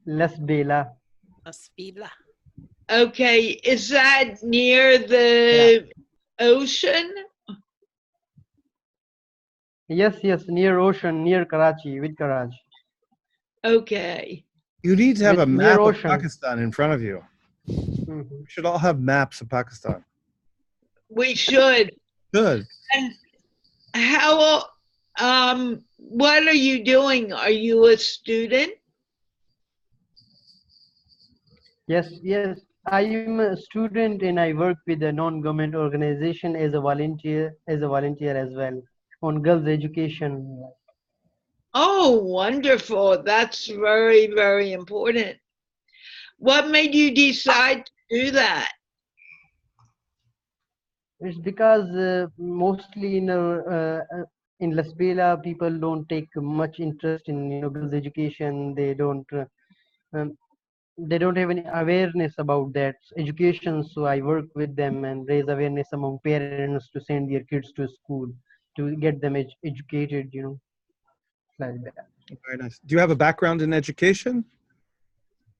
Lasbela. Okay, is that near the ocean? Yes, near ocean, near Karachi, with Karachi. Okay. You need to have a map of Pakistan in front of you. We should all have maps of Pakistan. We should. Good. And what are you doing? Are you a student? Yes. I am a student and I work with a non-government organization as a volunteer as well on girls' education. Oh, wonderful. That's very, very important. What made you decide to do that? It's because mostly in Lasbela, people don't take much interest in girls' education. They don't have any awareness about that education. So I work with them and raise awareness among parents to send their kids to school to get them educated. Like that. Very nice. Do you have a background in education?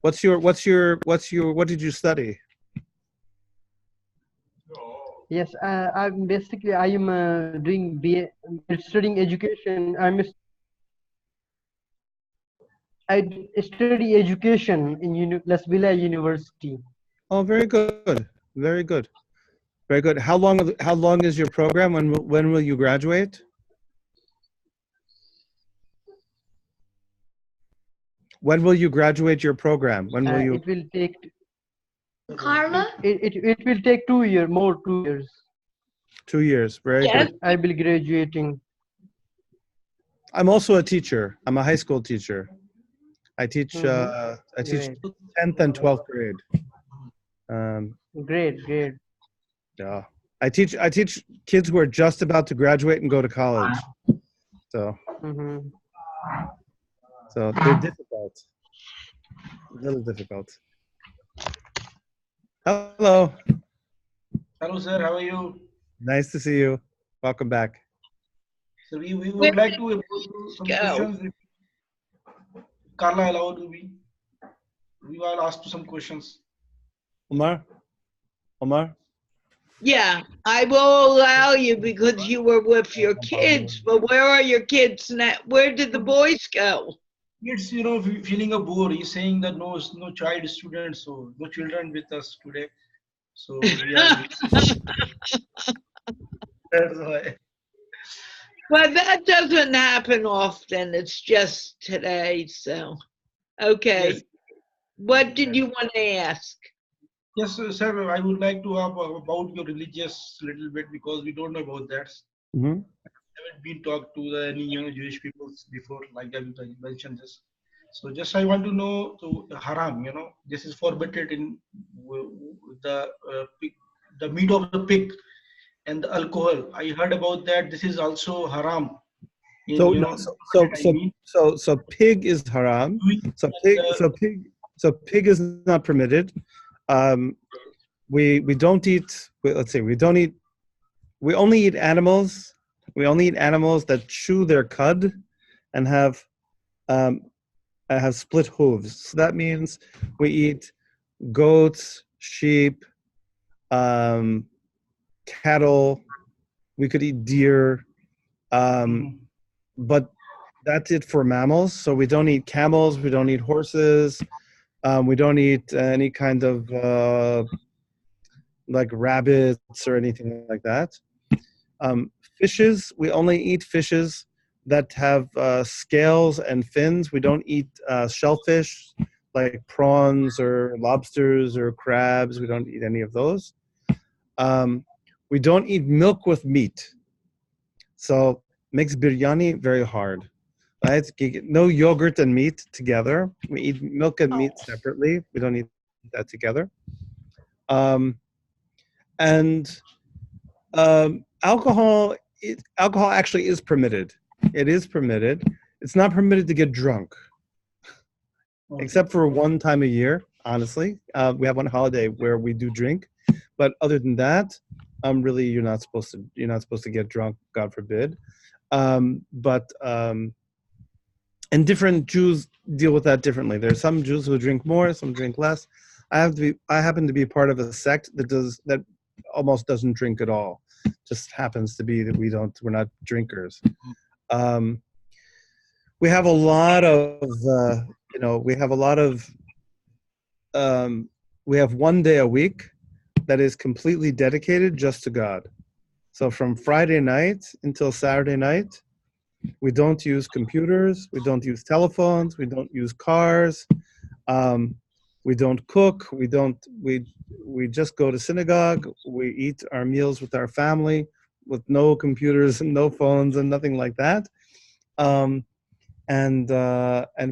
What did you study? Yes, I am doing BA, studying education. I study education in Lasbela University. Oh, very good, very good, very good. How long is your program? When will you graduate? When will you graduate your program? When will you? It will take. Carla? It will take 2 years, more 2 years. 2 years, very good. I will be graduating. I'm also a teacher. I'm a high school teacher. I teach 10th and 12th grade. Great. Yeah, I teach kids who are just about to graduate and go to college. So, so they're difficult, a little difficult. Hello. Hello, sir. How are you? Nice to see you. Welcome back. So we would like to some questions. Carla, allowed to be. We will ask you some questions. Omar? Yeah, I will allow you because you were with your kids, but where are your kids now? Where did the boys go? Kids, feeling a bore. He's saying that no child students, so no children with us today. So we are. That's why. But that doesn't happen often. It's just today. So, okay. Yes. What did you want to ask? Yes, sir. I would like to have about your religious little bit because we don't know about that. Mm-hmm. Haven't been talked to any Jewish people before, like I mentioned this. So just I want to know, so haram, this is forbidden in the the meat of the pig and the alcohol. I heard about that. This is also haram. In So no, so pig is haram. So pig is not permitted. We don't eat. Let's say we don't eat. We only eat animals. We only eat animals that chew their cud and have split hooves. So that means we eat goats, sheep, cattle. We could eat deer, but that's it for mammals. So we don't eat camels. We don't eat horses. We don't eat any kind of like rabbits or anything like that. Fishes, we only eat fishes that have scales and fins. We don't eat shellfish like prawns or lobsters or crabs. We don't eat any of those. We don't eat milk with meat. So makes biryani very hard. Right? No yogurt and meat together. We eat milk and meat separately. We don't eat that together. Alcohol actually is permitted. It is permitted. It's not permitted to get drunk, except for one time a year. Honestly, we have one holiday where we do drink, but other than that, really, you're not supposed to get drunk. God forbid. And different Jews deal with that differently. There's some Jews who drink more, some drink less. I happen to be part of a sect that almost doesn't drink at all. Just happens to be that we're not drinkers. We have a lot of we have one day a week that is completely dedicated just to God. So from Friday night until Saturday night, we don't use computers, we don't use telephones, we don't use cars, we don't cook, we just go to synagogue, we eat our meals with our family with no computers and no phones and nothing like that. And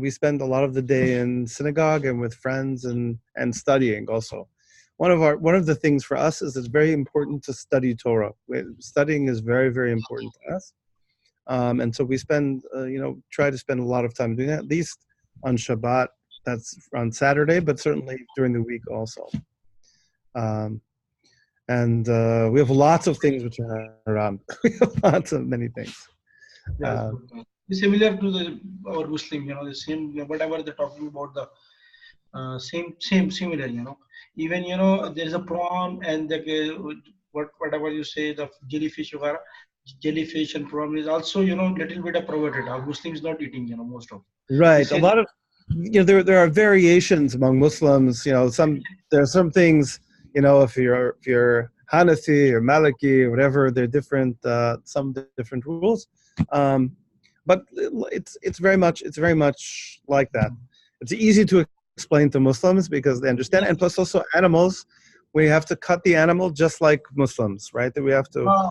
we spend a lot of the day in synagogue and with friends and studying also. One of the things for us is it's very important to study Torah. Studying is very, very important to us. And so we try to spend a lot of time doing that, at least on Shabbat, that's on Saturday, but certainly during the week also. And we have lots of things which are around. We have lots of many things. Similar to our Muslim, the same, whatever they're talking about, the similar, even, there's a prawn and whatever you say, the jellyfish and prawn is also, little bit of prohibited. Our Muslims not eating, most of. Right. A lot of, there are variations among Muslims. There are some things, if you're Hanafi or Maliki or whatever, they're different. Some different rules, but it's very much like that. It's easy to explain to Muslims because they understand, and plus also animals. We have to cut the animal just like Muslims, right? That we have to.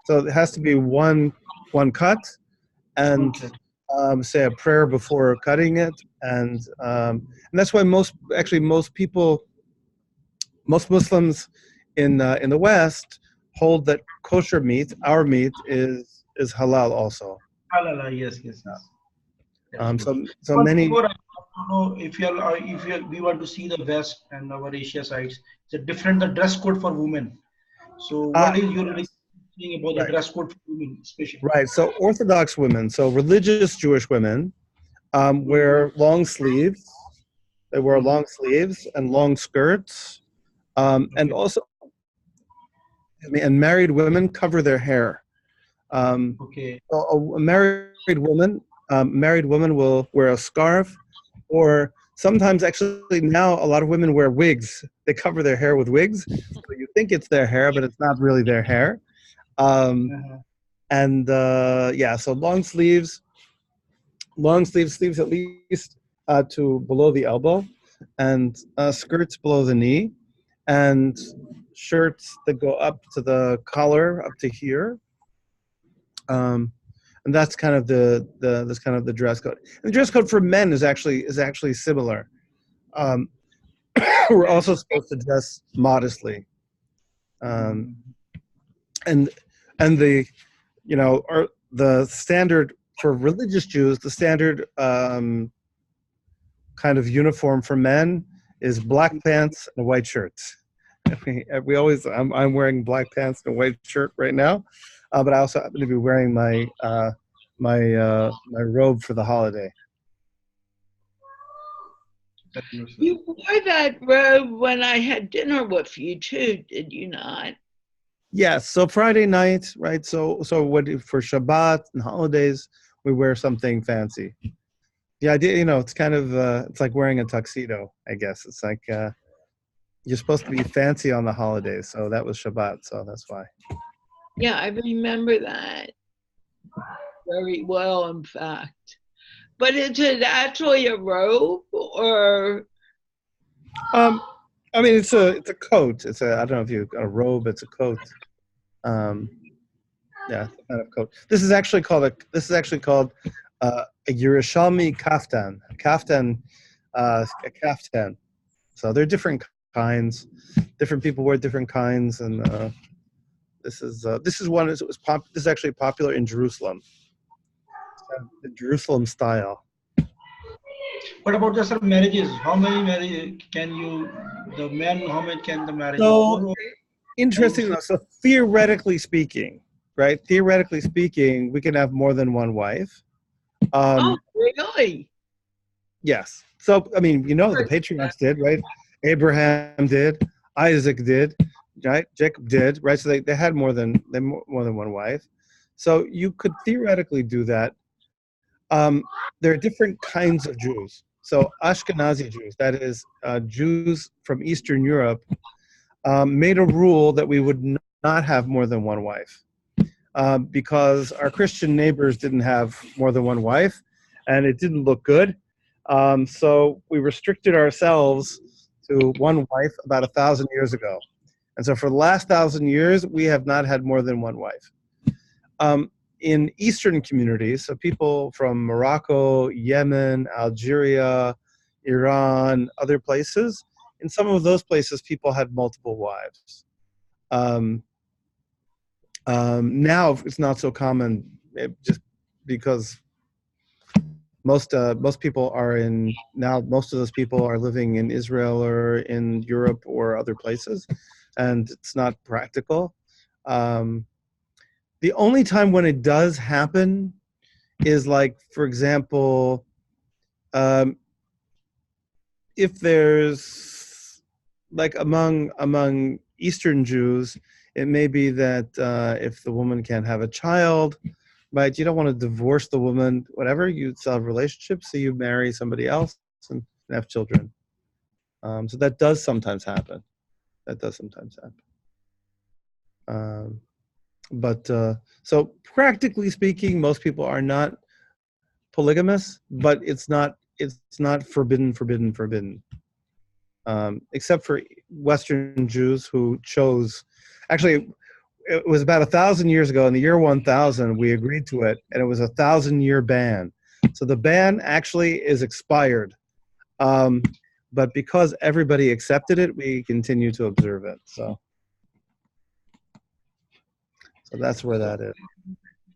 So it has to be one cut, and say a prayer before cutting it, and that's why most Muslims in the West hold that kosher meat, our meat, is halal also. Halal, yes. So many. If we want to see the West and our Asia sides, it's a different the dress code for women. So what is your saying about the dress code for women, especially? Right. So Orthodox women, so religious Jewish women, wear long sleeves. They wear long sleeves and long skirts, and also, and married women cover their hair. A married woman will wear a scarf, or sometimes actually now a lot of women wear wigs. They cover their hair with wigs, so you think it's their hair, but it's not really their hair. So long sleeves at least to below the elbow, and skirts below the knee, and shirts that go up to the collar, up to here, And that's kind of the dress code. And the dress code for men is actually similar. We're also supposed to dress modestly, and the the standard for religious Jews, the standard kind of uniform for men is black pants and a white shirt. We always, I'm wearing black pants and a white shirt right now, but I also happen to be wearing my robe for the holiday. You wore that robe when I had dinner with you too, did you not? Yes. So Friday night, right? So what for Shabbat and holidays, we wear something fancy. The idea, it's kind of it's like wearing a tuxedo, I guess. It's like you're supposed to be fancy on the holidays, so that was Shabbat, so that's why. Yeah, I remember that very well, in fact. But is it actually a robe, or? I mean, it's a coat. I don't know if you a robe. It's a coat. Yeah, it's a kind of coat. This is actually called a Yerushalmi kaftan. A kaftan. So they're different kinds. Different people wear different kinds, and this is one. This is actually popular in Jerusalem. The Jerusalem style. What about the marriages? How many marriages can the marriage? So interesting enough. So theoretically speaking, right? Theoretically speaking, we can have more than one wife. Oh, really? Yes. So I mean, the patriarchs did, right? Abraham did, Isaac did, right? Jacob did, right? So they had more than one wife. So you could theoretically do that. There are different kinds of Jews. So Ashkenazi Jews, that is Jews from Eastern Europe, made a rule that we would not have more than one wife because our Christian neighbors didn't have more than one wife, and it didn't look good. So we restricted ourselves to one wife about 1,000 years ago. And so for the last 1,000 years, we have not had more than one wife. In Eastern communities, so people from Morocco, Yemen, Algeria, Iran, other places, in some of those places, people had multiple wives. Now it's not so common, just because most people most of those people are living in Israel or in Europe or other places, and it's not practical. The only time when it does happen is, like, for example, if there's, like, among Eastern Jews, it may be that if the woman can't have a child, right, you don't want to divorce the woman, whatever, you still have relationships, so you marry somebody else and have children. So that does sometimes happen. But so practically speaking, most people are not polygamous, but it's not forbidden, except for Western Jews who chose. Actually, it was about 1,000 years ago. In the year 1000, we agreed to it, and it was a 1,000-year ban. So the ban actually is expired, but because everybody accepted it, we continue to observe it. So that's where that is.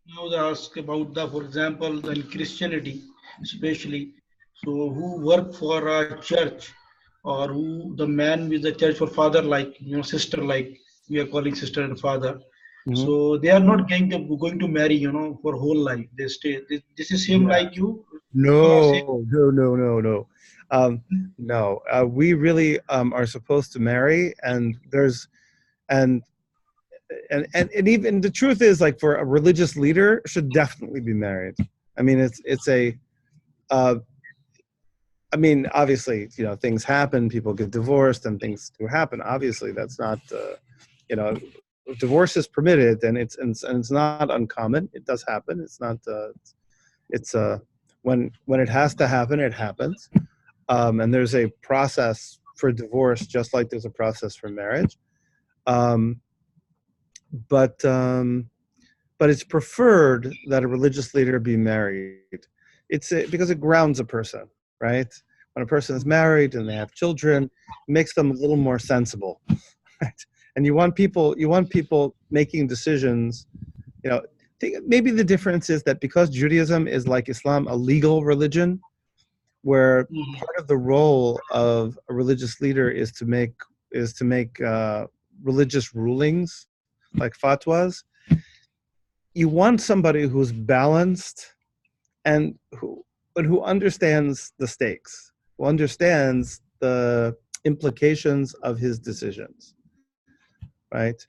Now they ask about for example, in Christianity, especially, so who work for a church, or who the man with the church or father, like sister, like we are calling sister and father. Mm-hmm. So they are not going to marry, for whole life. They stay. This is same like you. No. No. We really are supposed to marry, and and even the truth is, like, for a religious leader, should definitely be married. I mean, I mean, obviously, things happen, people get divorced, and things do happen. Obviously, that's not, divorce is permitted, and it's not uncommon. It does happen. It's not. When it has to happen, it happens, and there's a process for divorce, just like there's a process for marriage. But but it's preferred that a religious leader be married. Because it grounds a person, right? When a person is married and they have children, it makes them a little more sensible, right? And you want people making decisions. Maybe the difference is that because Judaism is like Islam, a legal religion, where part of the role of a religious leader is to make religious rulings, like fatwas. You want somebody who's balanced and who understands the stakes, who understands the implications of his decisions, right?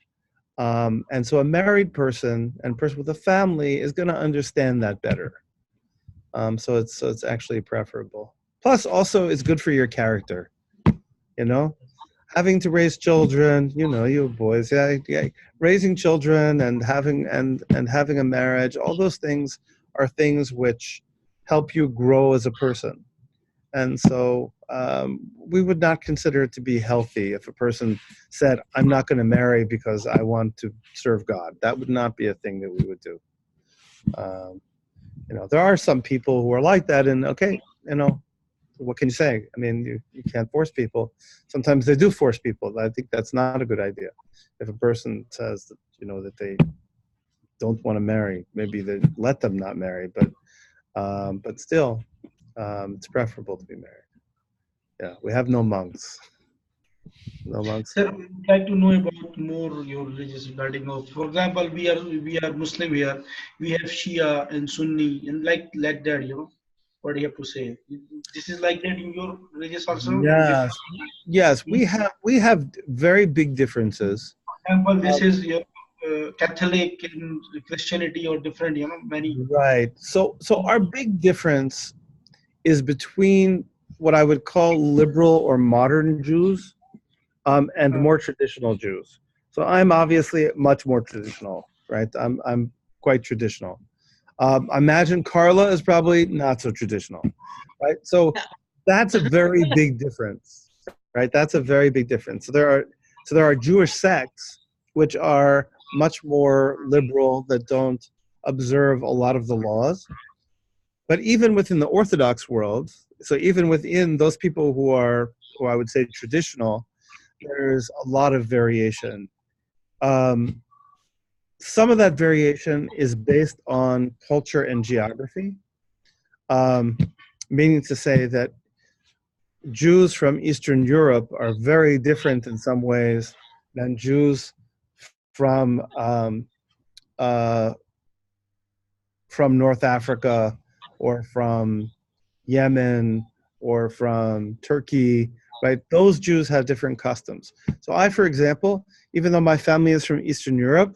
And so a married person and person with a family is going to understand that better. So it's actually preferable. Plus, also, it's good for your character. Having to raise children, you boys, raising children and having a marriage, all those things are things which help you grow as a person. And so we would not consider it to be healthy if a person said, I'm not going to marry because I want to serve God. That would not be a thing that we would do. There are some people who are like that, and okay, what can you say? I mean, you can't force people. Sometimes they do force people. I think that's not a good idea. If a person says that, that they don't want to marry, maybe they let them not marry, but still, it's preferable to be married. Yeah, we have no monks. No monks. Sir, I would like to know about more your religious regarding of. For example, we are Muslim here. We have Shia and Sunni and like that. What do you have to say? This is like that in your religious also. Yes. We have very big differences. For example, this is your Catholic and Christianity or different. Many. Right. So our big difference is between what I would call liberal or modern Jews and more traditional Jews. So I'm obviously much more traditional, right? I'm quite traditional. I imagine Carla is probably not so traditional, right? So that's a very big difference, right? That's a very big difference. So there are Jewish sects which are much more liberal, that don't observe a lot of the laws. But even within the Orthodox world, so even within those people who I would say traditional, there's a lot of variation. Some of that variation is based on culture and geography, meaning to say that Jews from Eastern Europe are very different in some ways than Jews from North Africa or from Yemen or from Turkey, right? Those Jews have different customs. So I, for example, even though my family is from Eastern Europe,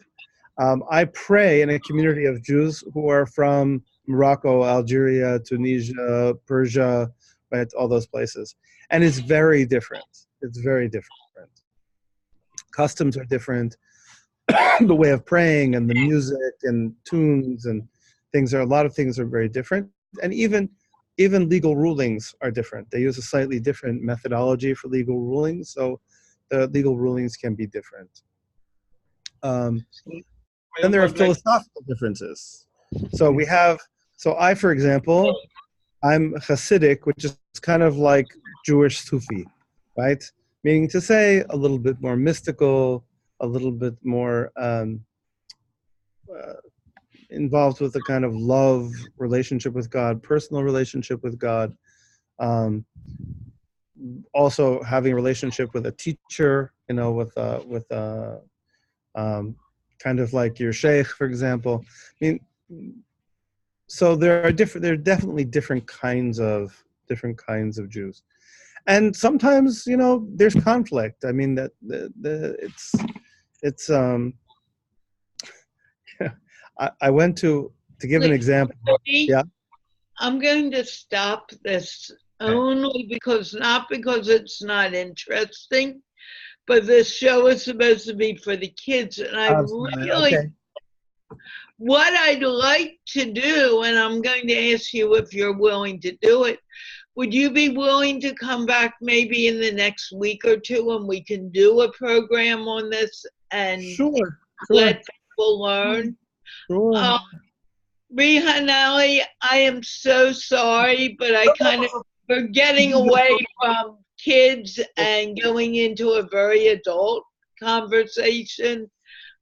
I pray in a community of Jews who are from Morocco, Algeria, Tunisia, Persia, right? All those places. And it's very different. It's very different. Customs are different. The way of praying and the music and tunes and things a lot of things are very different. And even legal rulings are different. They use a slightly different methodology for legal rulings. So the legal rulings can be different. Then there are philosophical differences. So I, for example, I'm Hasidic, which is kind of like Jewish Sufi, right? Meaning to say a little bit more mystical, a little bit more involved with a kind of love relationship with God, personal relationship with God. Also having a relationship with a teacher, kind of like your sheikh, for example. I mean, so there are definitely different kinds of Jews, and sometimes there's conflict. I mean it's I went to give an example. Yeah, I'm going to stop this only not because it's not interesting, but this show is supposed to be for the kids, and I really, what I'd like to do, and I'm going to ask you if you're willing to do it, would you be willing to come back maybe in the next week or two and we can do a program on this and let people learn? Sure. Rihanali, I am so sorry, but we're getting away from kids and going into a very adult conversation,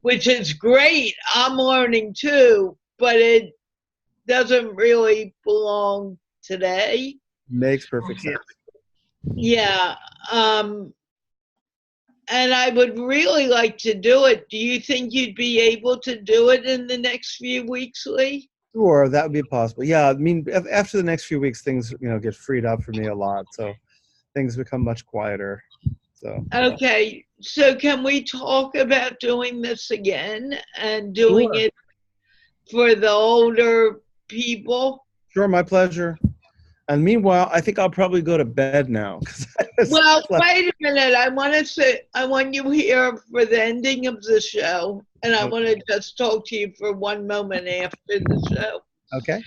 which is great. I'm learning too, but it doesn't really belong today. Makes perfect sense. Yeah. And I would really like to do it. Do you think you'd be able to do it in the next few weeks, Lee? Sure, that would be possible. Yeah, I mean, after the next few weeks, things get freed up for me a lot, so things become much quieter. So okay, so can we talk about doing this again and doing it for the older people? Sure, my pleasure. And meanwhile, I think I'll probably go to bed now. Well, wait a minute. I want you here for the ending of the show, and I want to just talk to you for one moment after the show. Okay.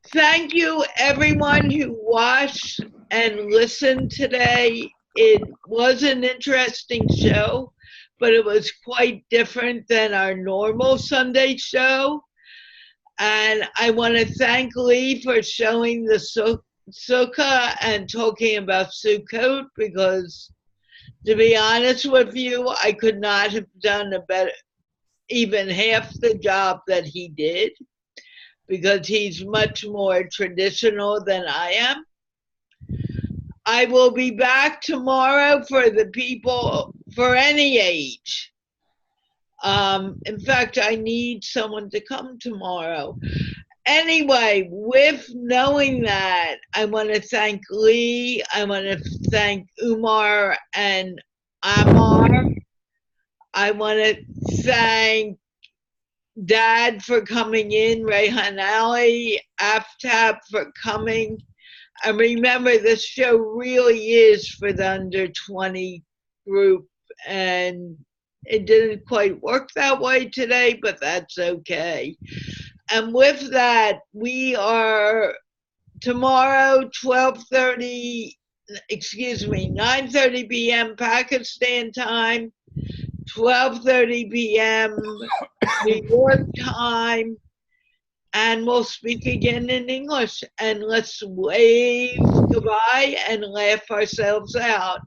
Thank you, everyone who watched and listened today. It was an interesting show, but it was quite different than our normal Sunday show. And I want to thank Lee for showing the Sukkah and talking about Sukkot, because to be honest with you, I could not have done a better, even half the job that he did, because he's much more traditional than I am. I will be back tomorrow for the people for any age. In fact, I need someone to come tomorrow. Anyway, with knowing that, I want to thank Lee. I want to thank Umar and Amar. I want to thank Dad for coming in, Rayhan Ali, Aftab for coming. And remember, this show really is for the under 20 group, and it didn't quite work that way today, but that's okay. And with that, we are tomorrow, 9:30 p.m. Pakistan time, 12:30 p.m. New York time, and we'll speak again in English. And let's wave goodbye and laugh ourselves out.